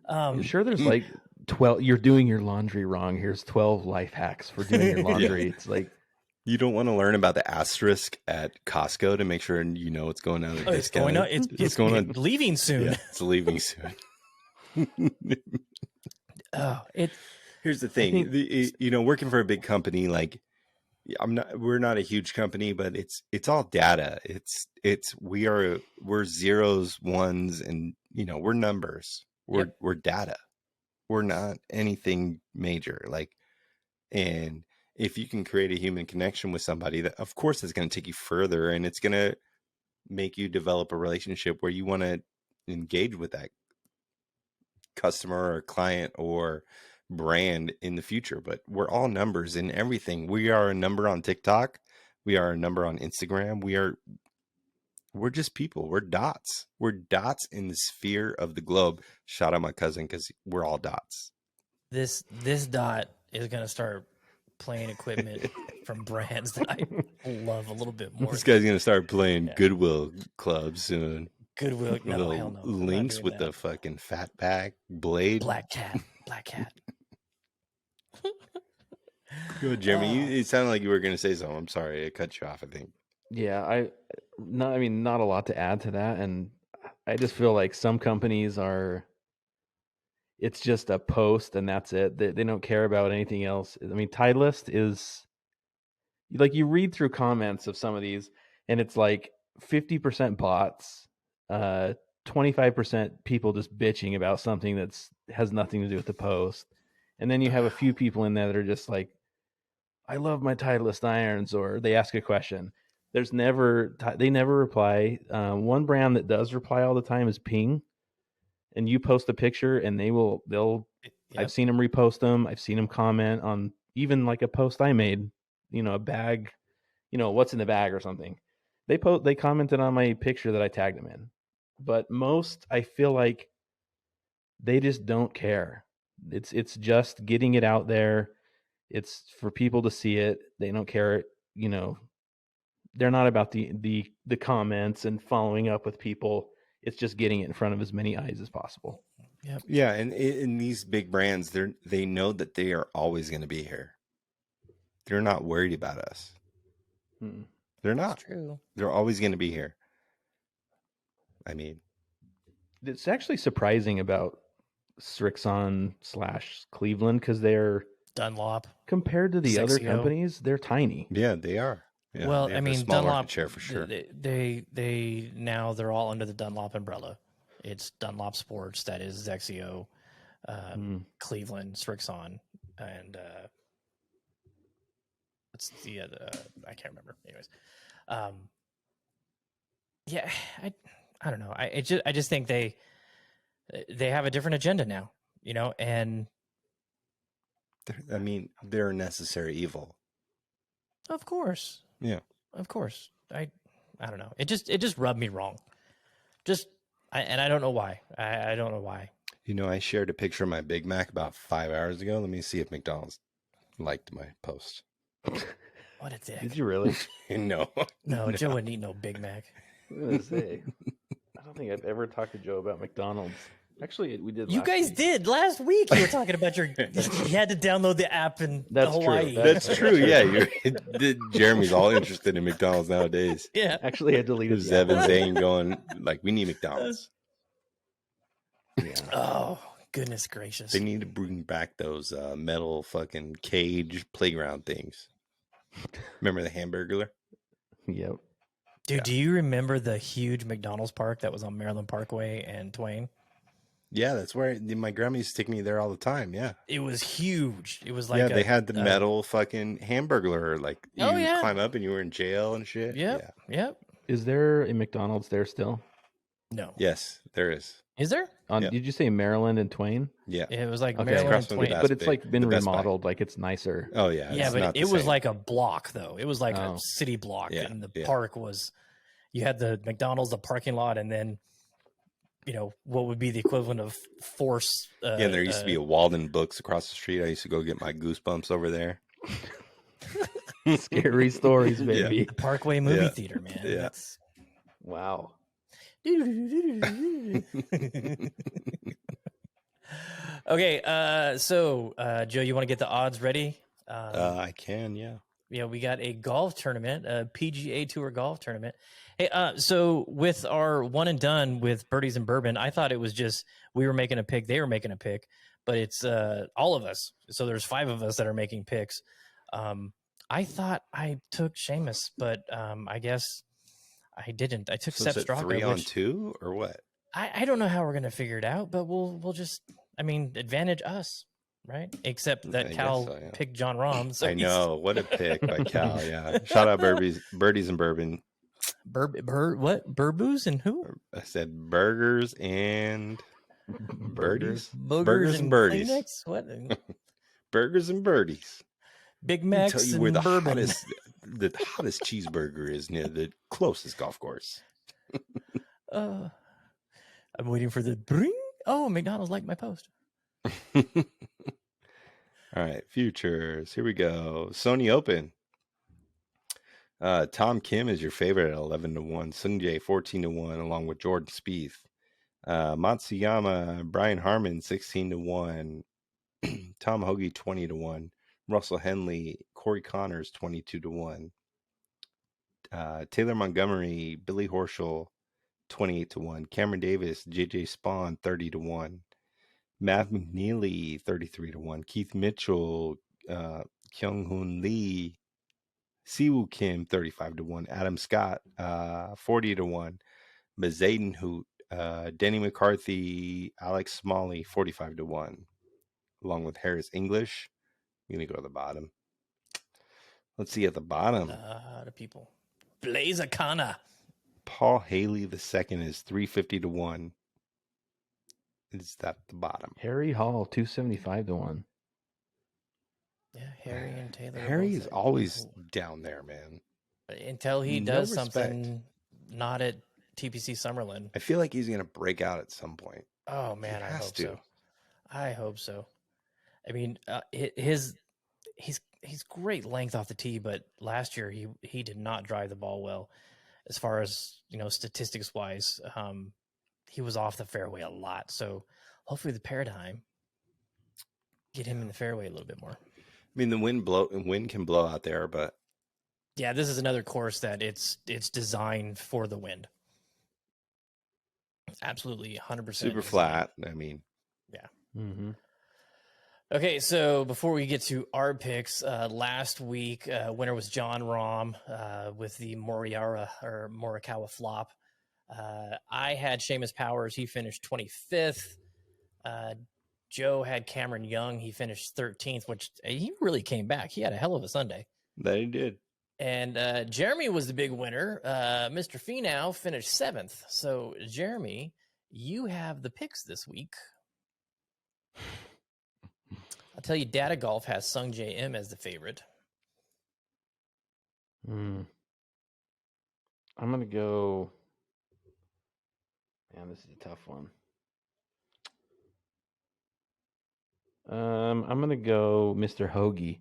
I'm sure there's like 12. You're doing your laundry wrong. Here's 12 life hacks for doing your laundry. Yeah. It's like, you don't want to learn about the asterisk at Costco to make sure you know what's going on. It's going on. It's going on. Leaving soon. Yeah, it's leaving soon. Here's the thing. Working for a big company, like we're not a huge company, but it's all data. We're zeros, ones, and we're numbers. We're data. We're not anything major. And if you can create a human connection with somebody, that of course is going to take you further, and it's going to make you develop a relationship where you want to engage with that customer or client or brand in the future. But we're all numbers in everything. We are a number on TikTok. We are a number on Instagram. We're just people. We're dots. We're dots in the sphere of the globe. Shout out my cousin because we're all dots. This dot is gonna start playing equipment from brands that I love a little bit more. This guy's gonna start playing Goodwill clubs and Goodwill. No, little hell no. I'm not links doing with that. the fucking fat back blade. Black cat. Go, Jeremy. It sounded like you were gonna say something. I'm sorry, I cut you off. I think. Yeah, not a lot to add to that, and I just feel like some companies it's just a post and that's it. They don't care about anything else. I mean, Titleist is like, you read through comments of some of these, and it's like 50% bots, 25% people just bitching about something that's has nothing to do with the post, and then you have a few people in there that are just like, I love my Titleist irons, or they ask a question. They never reply. One brand that does reply all the time is Ping, and you post a picture and they'll. Yep. I've seen them repost them. I've seen them comment on even like a post I made. A bag, what's in the bag or something. They commented on my picture that I tagged them in, but most, I feel like, they just don't care. It's just getting it out there. It's for people to see it. They don't care. They're not about the comments and following up with people. It's just getting it in front of as many eyes as possible. Yep. Yeah, and in these big brands, they know that they are always going to be here. They're not worried about us. They're not. That's true. They're always going to be here. I mean, it's actually surprising about Srixon / Cleveland, because they're Dunlop compared to the other Sexio. companies, they're tiny. yeah, they are. Yeah, well, they I have a mean, small Dunlop. market share for sure. They now they're all under the Dunlop umbrella. It's Dunlop Sports. That is Zexio, Cleveland, Srixon, and what's the other? I can't remember. Anyways, yeah, I don't know. I just think they have a different agenda now, and I mean, they're a necessary evil. of course, Yeah, of course. I don't know. It just rubbed me wrong. And I don't know why. I don't know why. I shared a picture of my Big Mac about 5 hours ago. Let me see if McDonald's liked my post. What a dick. Did you really? No. No, Joe wouldn't eat no Big Mac. I was gonna say, I don't think I've ever talked to Joe about McDonald's. Actually, we did. You last guys week. did last week. You were talking about you had to download the app in That's true. Hawaii. That's true. Yeah, Jeremy's all interested in McDonald's nowadays. Yeah. Actually, I deleted There's the app. Evan Zane going like, we need McDonald's. Yeah. Oh, goodness gracious. They need to bring back those metal fucking cage playground things. Remember the Hamburglar? Yep. Dude, do you remember the huge McDonald's park that was on Maryland Parkway and Twain? Yeah, that's where my grandma used to take me there all the time. Yeah. It was huge. It was like Yeah, they had the metal fucking Hamburglar. Like, you Oh, yeah. climb up and you were in jail and shit. Yep. Yep. Is there a McDonald's there still? No. Yes, there is. Is there? Yeah. Did you say Maryland and Twain? Yeah. It was like Okay. Maryland Across and from the Twain. Best But it's Buy. like been The Best Buy. remodeled, like it's nicer. Oh, yeah. Yeah, it's but not it the was same. like a block, though. It was like Oh. a city block, Yeah, and the yeah. park was. You had the McDonald's, the parking lot, and then, what would be the equivalent of Force. Yeah, and there used to be a Walden Books across the street. I used to go get my Goosebumps over there. Scary stories, baby. Parkway movie Yeah. theater, man. Yeah. That's- Wow. Okay, so Joe, you want to get the odds ready? I can, yeah. We got a golf tournament, a PGA Tour golf tournament. Hey, so with our one and done with Birdies and Bourbon, I thought it was just we were making a pick, they were making a pick, but it's all of us. So there's 5 of us that are making picks. I thought I took Seamus, but I guess I didn't. I took So Sepp is it Straka. 3 on 2 or what? I don't know how we're gonna figure it out, but we'll just advantage us, right? Except that I Cal guess so, yeah. picked John Rahm. So I know. What a pick by Cal, yeah. Shout out Birdies and Bourbon. what? Burboos and who? I said burgers and birdies. Boogers and birdies. Kleenex? What? Burgers and birdies. Big Let me Macs tell you and where the bourbon. hottest cheeseburger is near the closest golf course. I'm waiting for the bring. Oh, McDonald's liked my post. All right, futures. Here we go. Sony Open. Tom Kim is your favorite at 11-1. Sungjae 14-1, along with Jordan Spieth. Matsuyama, Brian Harmon 16-1. Tom Hoagie 20-1. Russell Henley, Corey Connors 22-1. Taylor Montgomery, Billy Horschel 28-1. Cameron Davis, JJ Spawn 30-1. Matt McNeely 33-1. Keith Mitchell, Kyung Hoon Lee, Siwoo Kim 35-1. Adam Scott 40-1. Mazaden Hoot, Denny McCarthy, Alex Smalley 45-1. Along with Harris English. I'm gonna go to the bottom. Let's see at the bottom. The people. Blazer Kana. Paul Haley II is 350-1. Is that the bottom? Harry Hall 275-1. Yeah, Harry and Taylor. Harry is always down there, man. Until he No does respect. something not at TPC Summerlin. I feel like he's gonna break out at some point. Oh man, He I has hope to. so. I hope so. I mean, he's great length off the tee, but last year he did not drive the ball well, as far as statistics wise. He was off the fairway a lot, so hopefully the paradigm get him in the fairway a little bit more. I mean, the wind can blow out there, but Yeah, this is another course that it's designed for the wind. Absolutely, 100%. super flat. I mean, Mm-hmm. Okay, so before we get to our picks, last week winner was John Rahm with the Morikawa flop. I had Seamus Powers. He finished 25th. Joe had Cameron Young. He finished 13th, which he really came back. He had a hell of a Sunday. that he did. And Jeremy was the big winner. Mr. Finau finished 7th. So, Jeremy, you have the picks this week. I'll tell you, Data Golf has Sung J M as the favorite. I'm going to go. Man, this is a tough one. I'm going to go Mr. Hoagie.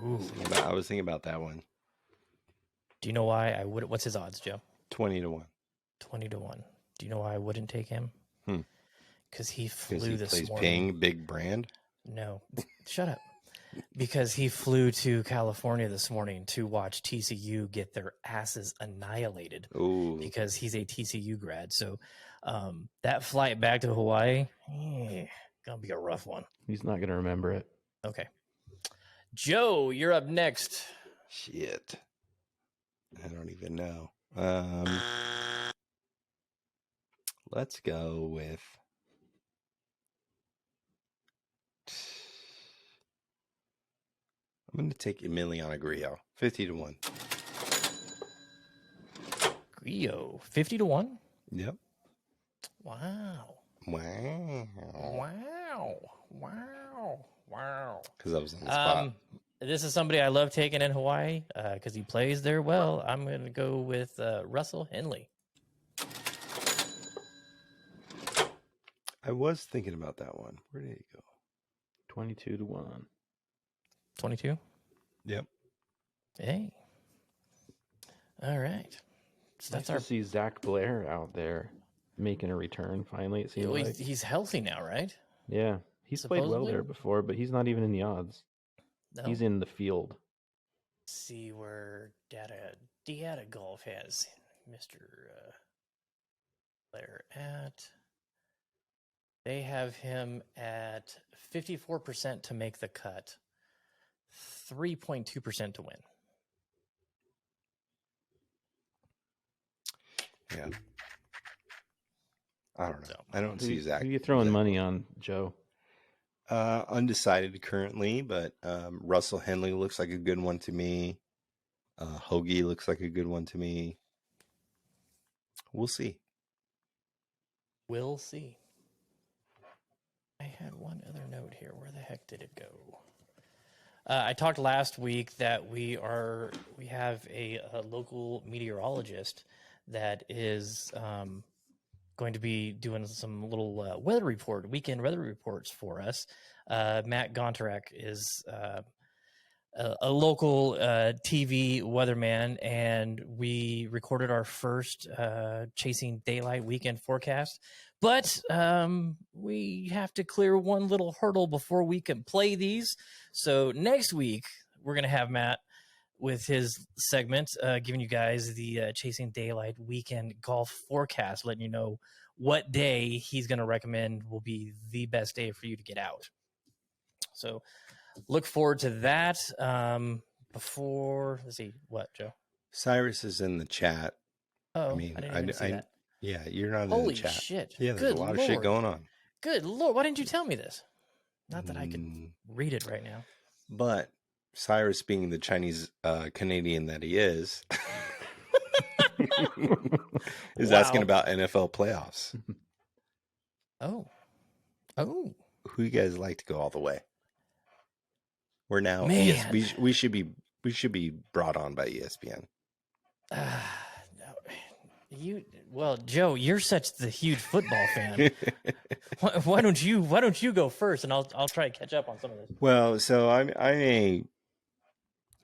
Ooh. I was thinking about that one. Do you know why I would? What's his odds, Joe? 20-1. 20-1. Do you know why I wouldn't take him? Because he flew Because he this plays morning. Ping, big brand. No, shut up. Because he flew to California this morning to watch TCU get their asses annihilated. Ooh, Because he's a TCU grad. So that flight back to Hawaii, gonna be a rough one. He's not going to remember it. Okay. Joe, you're up next. shit. I don't even know. Let's go with. I'm going to take Emiliano Grillo, 50-1. Grillo, 50-1. Yep. Wow. Wow. Because I was on the spot. This is somebody I love taking in Hawaii because he plays there well. I'm going to go with Russell Henley. I was thinking about that one. Where did he go? 22-1. 22. Yep. Hey. All right. So Nice that's our. to see Zach Blair out there making a return finally. It seems like. He's healthy now, right? Yeah, he's played well Supposedly? there before, but he's not even in the odds. No. He's in the field. See where Data Golf has Mr. Blair at. They have him at 54% to make the cut, 3.2% to win. Yeah. I don't know. So, I don't see Zach. Who are you throwing money on, Joe? Undecided currently, but Russell Henley looks like a good one to me. Hoagie looks like a good one to me. We'll see. We'll see. I had one other note here. Where the heck did it go? I talked last week that we have a local meteorologist that is going to be doing some little weekend weather reports for us. Matt Gontarek is a local TV weatherman, and we recorded our first Chasing Daylight weekend forecast. But we have to clear one little hurdle before we can play these. So next week, we're going to have Matt with his segment, giving you guys the Chasing Daylight weekend golf forecast, letting you know what day he's going to recommend will be the best day for you to get out. So look forward to that. Let's see, what, Joe? Cyrus is in the chat. Oh, I didn't even see that. Yeah, you're not in Holy the chat. shit. Yeah, there's a lot of shit going on. Good Lord. Why didn't you tell me this? Not that I could read it right now. But Cyrus, being the Chinese Canadian that he is asking about NFL playoffs. Oh. Who you guys like to go all the way? We're now we should be brought on by ESPN. Joe, you're such the huge football fan. why don't you go first, and I'll try to catch up on some of this. Well, so I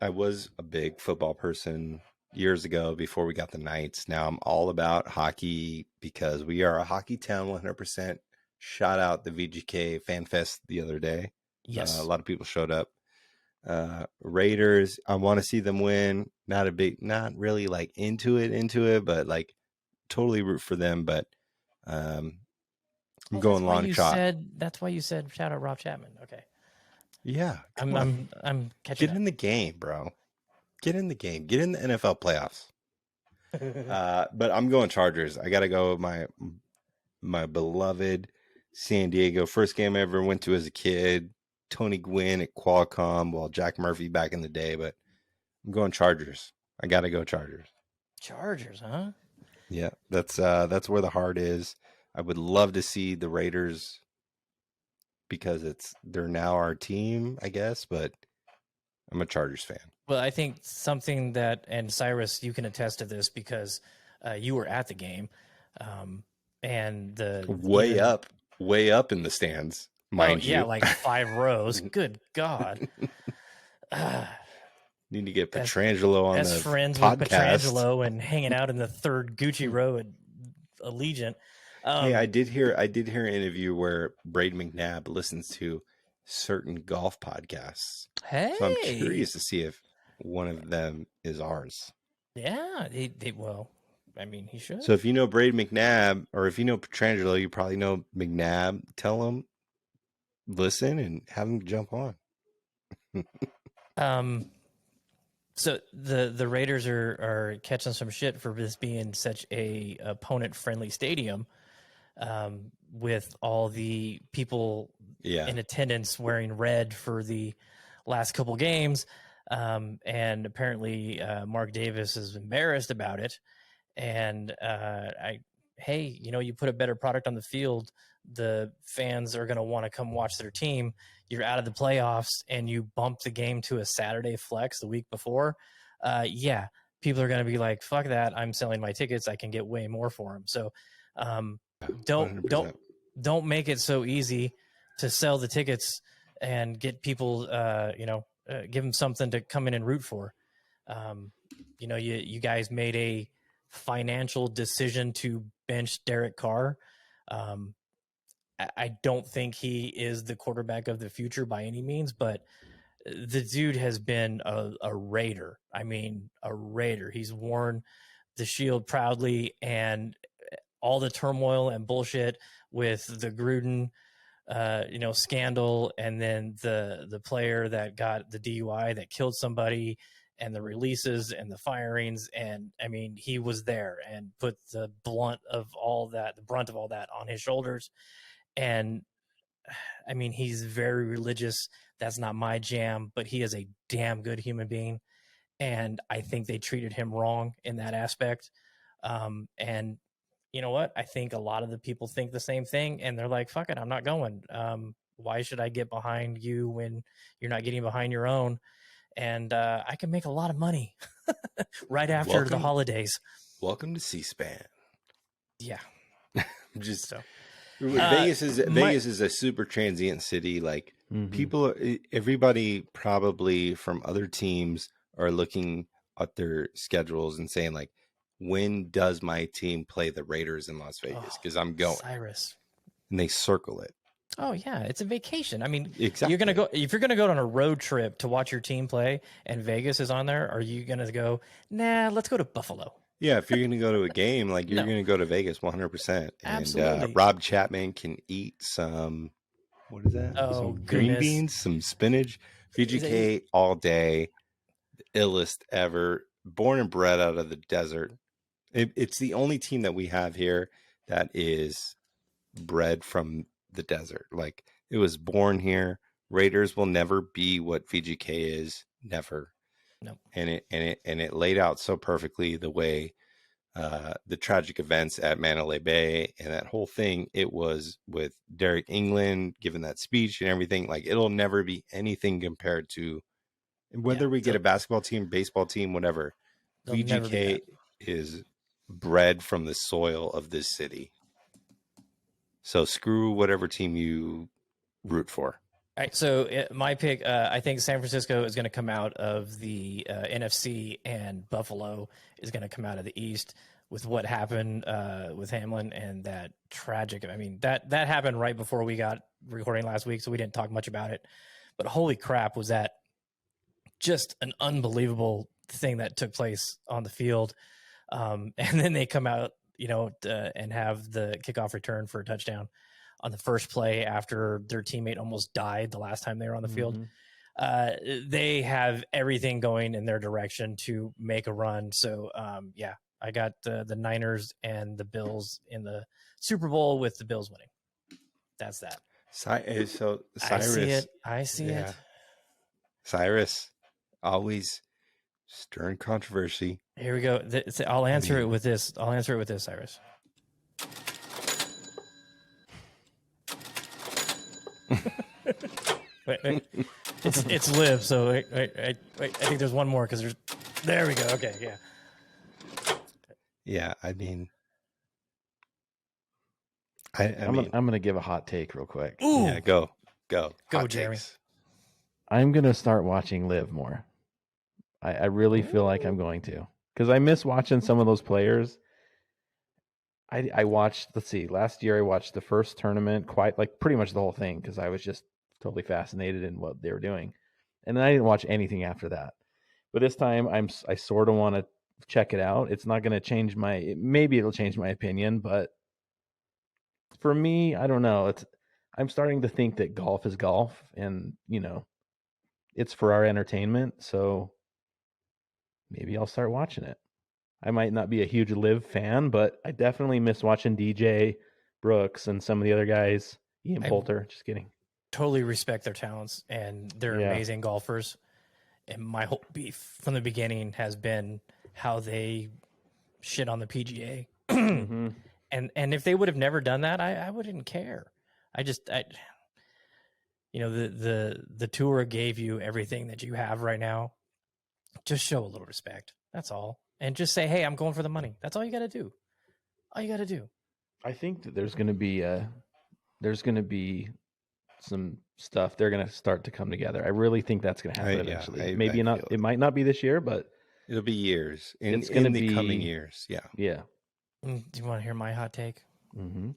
was a big football person years ago before we got the Knights. Now I'm all about hockey because we are a hockey town 100%. Shout out the VGK Fan Fest the other day. Yes. A lot of people showed up. Raiders, I want to see them win. Not really like into it, but like totally root for them. But I'm going long shot. That's why you said shout out Rob Chapman. Okay. Yeah. I'm catching Get in the game, bro. Get in the game. Get in the NFL playoffs. But I'm going Chargers. I gotta go with my beloved San Diego. First game I ever went to as a kid. Tony Gwynn at Qualcomm, well, Jack Murphy back in the day, but I'm going Chargers. I got to go Chargers. Chargers, huh? Yeah, that's where the heart is. I would love to see the Raiders because they're now our team, I guess, but I'm a Chargers fan. Well, I think something that, and Cyrus, you can attest to this because you were at the game, and the way up in the stands. Mind you. Yeah, like 5 rows. Good God. Need to get Petrangelo on the friends podcast. With Petrangelo and hanging out in the 3rd Gucci row at Allegiant. Hey, I did hear an interview where Braid McNabb listens to certain golf podcasts. Hey. So I'm curious to see if one of them is ours. Yeah, I mean, he should. So if you know Braid McNabb or if you know Petrangelo, you probably know McNabb. Tell him, listen, and have him jump on. So the Raiders are catching some shit for this being such a opponent friendly stadium, with all the people in attendance wearing red for the last couple games, and apparently Mark Davis is embarrassed about it. And you put a better product on the field, the fans are going to want to come watch their team. You're out of the playoffs and you bump the game to a Saturday flex the week before. People are going to be like, fuck that. I'm selling my tickets. I can get way more for them. So don't make it so easy to sell the tickets and get people, give them something to come in and root for. You guys made a financial decision to bench Derek Carr. I don't think he is the quarterback of the future by any means, but the dude has been a Raider. I mean, a Raider. He's worn the shield proudly, and all the turmoil and bullshit with the Gruden, scandal, and then the player that got the DUI that killed somebody, and the releases and the firings. And I mean, he was there and put the brunt of all that on his shoulders. And I mean, he's very religious. That's not my jam, but he is a damn good human being. and I think they treated him wrong in that aspect. And you know what? I think a lot of the people think the same thing, and they're like, "Fuck it, I'm not going. Why should I get behind you when you're not getting behind your own?" And I can make a lot of money right after the holidays. Welcome to C-SPAN. Yeah. Just So Vegas is a super transient city. Like people, everybody probably from other teams are looking at their schedules and saying like, when does my team play the Raiders in Las Vegas? Because I'm going. Cyrus. And they circle it. Oh yeah, it's a vacation. I mean, Exactly. you're gonna go if you're gonna go on a road trip to watch your team play, and Vegas is on there. Are you gonna go? Nah, let's go to Buffalo. Yeah, if you're going to go to a game, like you're No. going to go to Vegas 100%. Absolutely. And Rob Chapman can eat some, what is that? Oh, some green goodness. beans, some spinach, VGK all day, the illest ever, born and bred out of the desert. It's the only team that we have here that is bred from the desert. Like it was born here. Raiders will never be what VGK is, never. No. And it laid out so perfectly the way the tragic events at Mandalay Bay and that whole thing. It was with Derek England giving that speech and everything. Like it'll never be anything compared to whether we get a basketball team, baseball team, whatever. VGK is bred from the soil of this city. So screw whatever team you root for. All right, so my pick, I think San Francisco is going to come out of the NFC, and Buffalo is going to come out of the East. With what happened with Hamlin and that tragic, I mean, that happened right before we got recording last week, so we didn't talk much about it. But holy crap, was that just an unbelievable thing that took place on the field. And then they come out, and have the kickoff return for a touchdown on the first play after their teammate almost died the last time they were on the field. They have everything going in their direction to make a run. So, I got the Niners and the Bills in the Super Bowl with the Bills winning. That's that. So Cyrus, I see it. Cyrus, always stirring controversy. Here we go. I'll answer it with this. Cyrus. wait. It's live. So wait. I think there's one more because there we go. Okay, yeah. Yeah, I mean, I'm gonna give a hot take real quick. Ooh. Yeah, go, hot Jeremy. takes. I'm gonna start watching Live more. I really feel like I'm going to, because I miss watching some of those players. I watched. Let's see. Last year I watched the first tournament, quite like pretty much the whole thing, because I was just totally fascinated in what they were doing, and then I didn't watch anything after that. But this time I sort of want to check it out. It's not going to change maybe it'll change my opinion, but for me, I don't know. I'm starting to think that golf is golf, and it's for our entertainment. So maybe I'll start watching it. I might not be a huge Live fan, but I definitely miss watching DJ Brooks and some of the other guys. Ian Poulter, just kidding. Totally respect their talents, and they're amazing golfers. And my whole beef from the beginning has been how they shit on the PGA. Mm-hmm. And if they would have never done that, I wouldn't care. The tour gave you everything that you have right now. Just show a little respect. That's all. And just say, hey, I'm going for the money. That's all you got to do. I think that there's going to be some stuff. They're going to start to come together. I really think that's going to happen eventually. Maybe not. It might not be this year, but it'll be years. It's going to be coming years. Yeah. Yeah. Do you want to hear my hot take? Mm-hmm.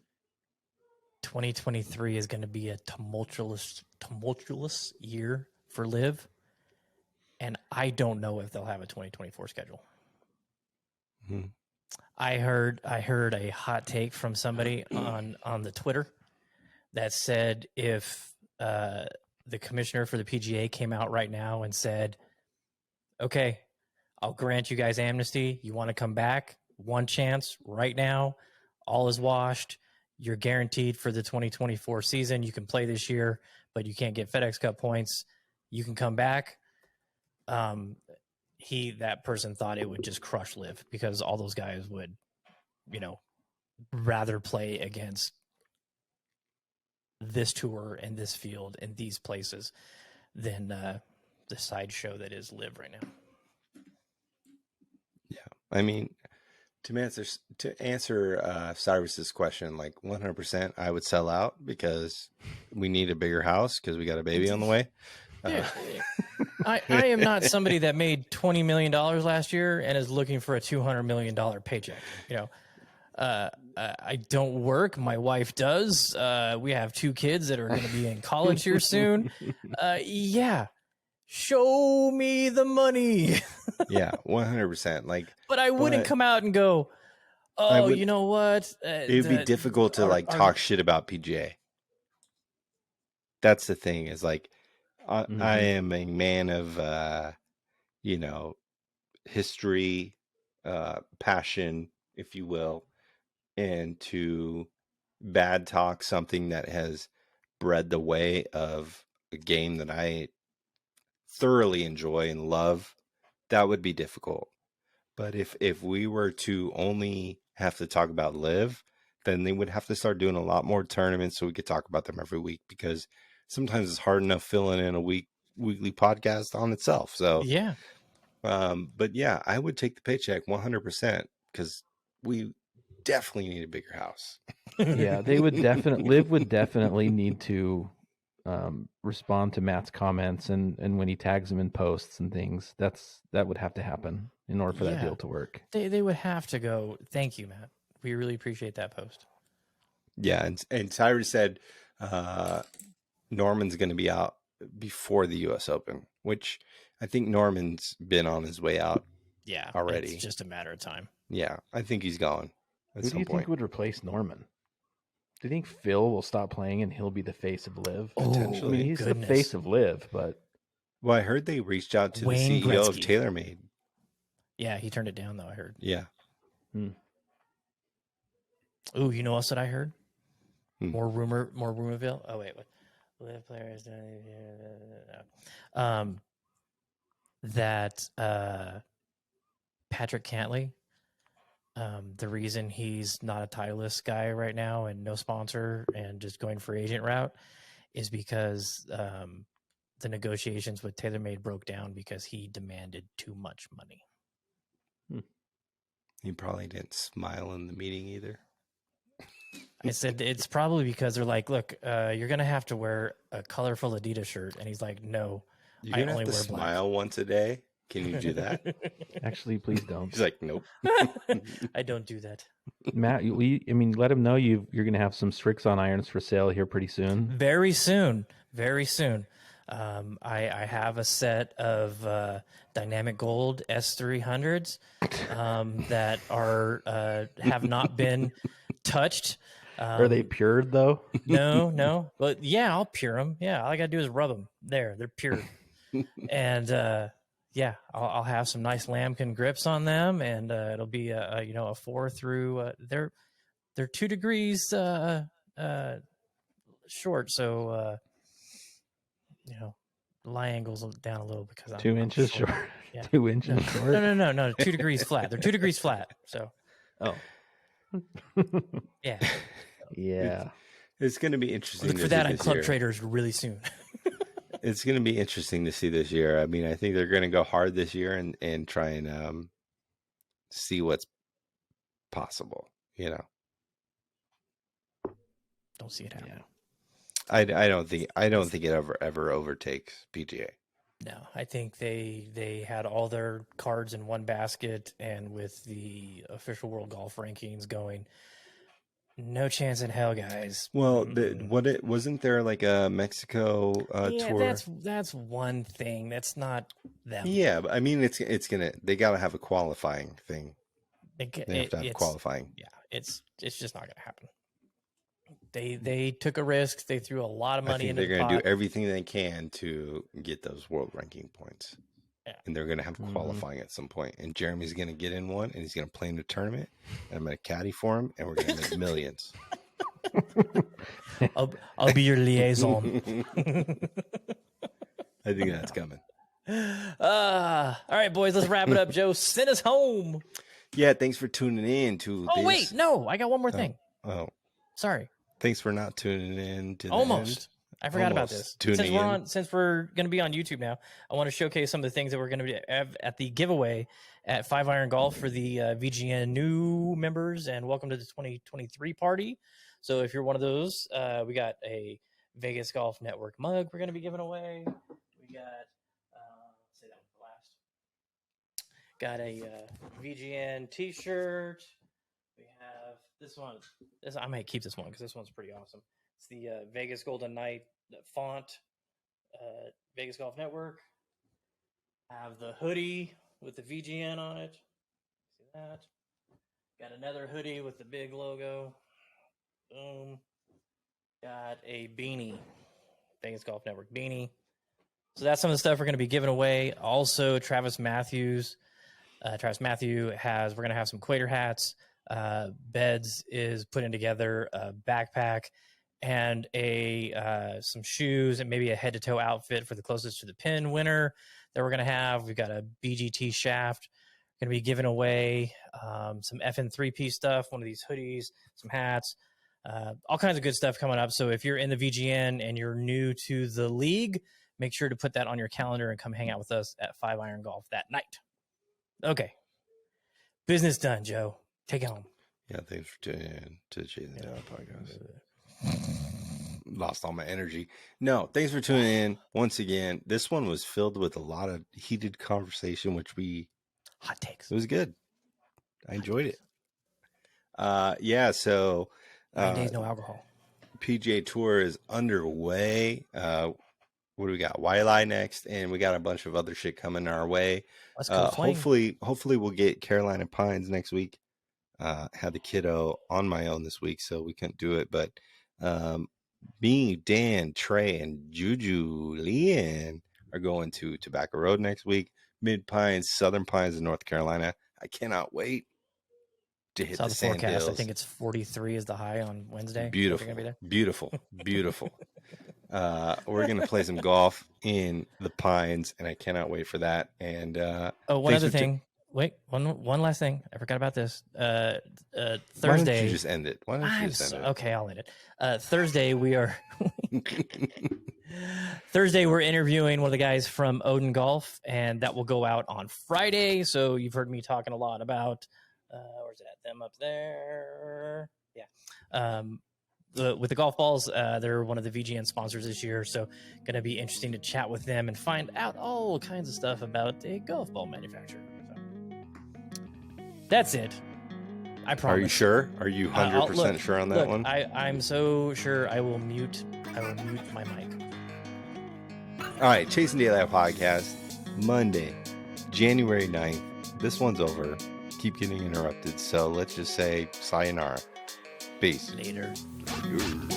2023 is going to be a tumultuous year for Live, and I don't know if they'll have a 2024 schedule. Mm-hmm. I heard a hot take from somebody on the Twitter that said if the commissioner for the PGA came out right now and said, okay, I'll grant you guys amnesty. You want to come back? One chance right now. All is washed. You're guaranteed for the 2024 season. You can play this year, but you can't get FedEx Cup points. You can come back. that person thought it would just crush Liv because all those guys would, rather play against this tour and this field and these places than the sideshow that is Liv right now. Yeah, I mean, to answer Cyrus's question, like 100%, I would sell out because we need a bigger house because we got a baby on the way. I am not somebody that made $20 million last year and is looking for a $200 million paycheck. I don't work. My wife does. We have 2 kids that are going to be in college here soon. Yeah. Show me the money. Yeah, 100%. Like, but I wouldn't come out and go, oh, you know what? It would be difficult to talk shit about PGA. That's the thing is like, I am a man of, history, passion, if you will, and to bad talk something that has bred the way of a game that I thoroughly enjoy and love, that would be difficult. But if we were to only have to talk about Liv, then they would have to start doing a lot more tournaments so we could talk about them every week, because sometimes it's hard enough filling in a weekly podcast on itself. So yeah. But yeah, I would take the paycheck 100% because we definitely need a bigger house. Yeah, they would Liv would definitely need to respond to Matt's comments and when he tags him in posts and things. That would have to happen in order for that deal to work. They would have to go, thank you, Matt. We really appreciate that post. Yeah, and Cyrus said Norman's going to be out before the U.S. Open, which I think Norman's been on his way out. Yeah, already. It's just a matter of time. Yeah, I think he's gone. Who do you think would replace Norman? Do you think Phil will stop playing and he'll be the face of Liv? Potentially. I mean, he's the face of Liv, but... Well, I heard they reached out to Wayne the CEO Gretzky. of TaylorMade. Yeah, he turned it down, though, I heard. Yeah. Ooh, you know what else that I heard? More rumorville. Oh, wait. What? Liv players... that Patrick Cantley, the reason he's not a Titleist guy right now and no sponsor and just going for agent route is because the negotiations with TaylorMade broke down because he demanded too much money. He probably didn't smile in the meeting either. I said, it's probably because they're like, look, you're going to have to wear a colorful Adidas shirt. And he's like, no, you're going to have to smile once a day. Can you do that? Actually, please don't. He's like, nope. I don't do that. Matt, let him know you're going to have some Srixon irons for sale here pretty soon. Very soon. Very soon. I have a set of Dynamic Gold S300s that have not been touched. Are they pured though? No. But yeah, I'll pure them. Yeah, all I gotta do is rub them. They're pured. And yeah, I'll have some nice lambkin grips on them, and it'll be a 4 through. They're 2 degrees short, so lie angles down a little because I'm 2 inches short. Yeah. 2 inches short. No, 2 degrees flat. They're 2 degrees flat. So. Oh. Yeah. Yeah. It's going to be interesting. Look for that on Club Traders really soon. It's going to be interesting to see this year. I mean, I think they're going to go hard this year and try and see what's possible. Don't see it happen. Yeah. I don't think it ever overtakes PGA. No, I think they had all their cards in one basket, and with the official World Golf Rankings going, no chance in hell, guys. Well, wasn't there like a Mexico tour? That's one thing. That's not them. Yeah, but I mean, they got to have a qualifying thing. They have to have qualifying. Yeah, it's just not going to happen. They took a risk. They threw a lot of money into the pot. They're going to do everything they can to get those world ranking points. Yeah. And they're going to have qualifying at some point. And Jeremy's going to get in one, and he's going to play in the tournament. And I'm going to caddy for him, and we're going to make millions. I'll be your liaison. I think that's coming. All right, boys, let's wrap it up. Joe, send us home. Yeah, thanks for tuning in to Oh, this. wait, no, I got one more thing. Oh, Sorry. thanks for not tuning in to the Almost. end. I forgot about Almost this. tuning in. Since we're going to be on YouTube now, I want to showcase some of the things that we're going to have at the giveaway at 5 Iron Golf for the VGN new members and welcome to the 2023 party. So if you're one of those, we got a Vegas Golf Network mug we're going to be giving away. We got, say that was the last. Got a VGN t-shirt. We have this one. I might keep this one because this one's pretty awesome. It's the Vegas Golden Knight font, Vegas Golf Network. Have the hoodie with the VGN on it. See that? Got another hoodie with the big logo. Boom. Got a beanie, Vegas Golf Network beanie. So that's some of the stuff we're going to be giving away. Also, Travis Matthew we're going to have some Quater hats. Beds is putting together a backpack and some shoes and maybe a head to toe outfit for the closest to the pin winner that we're going to have. We've got a BGT shaft. We're going to be giving away some FN 3-piece stuff, one of these hoodies, some hats, all kinds of good stuff coming up. So if you're in the VGN and you're new to the league, make sure to put that on your calendar and come hang out with us at 5 Iron Golf that night. Okay. Business done, Joe. Take it home. Yeah, thanks for tuning in to the Chasing Down podcast. Lost all my energy. No, thanks for tuning in once again. This one was filled with a lot of heated conversation, Hot takes. It was good. I enjoyed it. Yeah, so 9 days, no alcohol. PGA Tour is underway. What do we got? Waialae next, and we got a bunch of other shit coming our way. Let's go hopefully we'll get Carolina Pines next week. Had the kiddo on my own this week, so we couldn't do it. But me, Dan, Trey, and Juju Leanne are going to Tobacco Road next week. Mid Pines, Southern Pines in North Carolina. I cannot wait to hit the sand forecast. hills. I think it's 43 is the high on Wednesday. Beautiful. Gonna be there. Beautiful. We're gonna play some golf in the Pines, and I cannot wait for that. And one other thing. Wait, one last thing. I forgot about this. Thursday. Why don't you just end it? Okay, I'll end it. Thursday we're interviewing one of the guys from Odin Golf, and that will go out on Friday. So you've heard me talking a lot about where's that? Them up there. Yeah. With the golf balls, they're one of the VGN sponsors this year, so going to be interesting to chat with them and find out all kinds of stuff about a golf ball manufacturer. So that's it. I promise. Are you sure? Are you 100% sure on that one? I'm so sure. I will mute my mic. All right, Chasing Daylight podcast, Monday, January 9th. This one's over. Keep getting interrupted, so let's just say sayonara. Peace. Later. Ooh.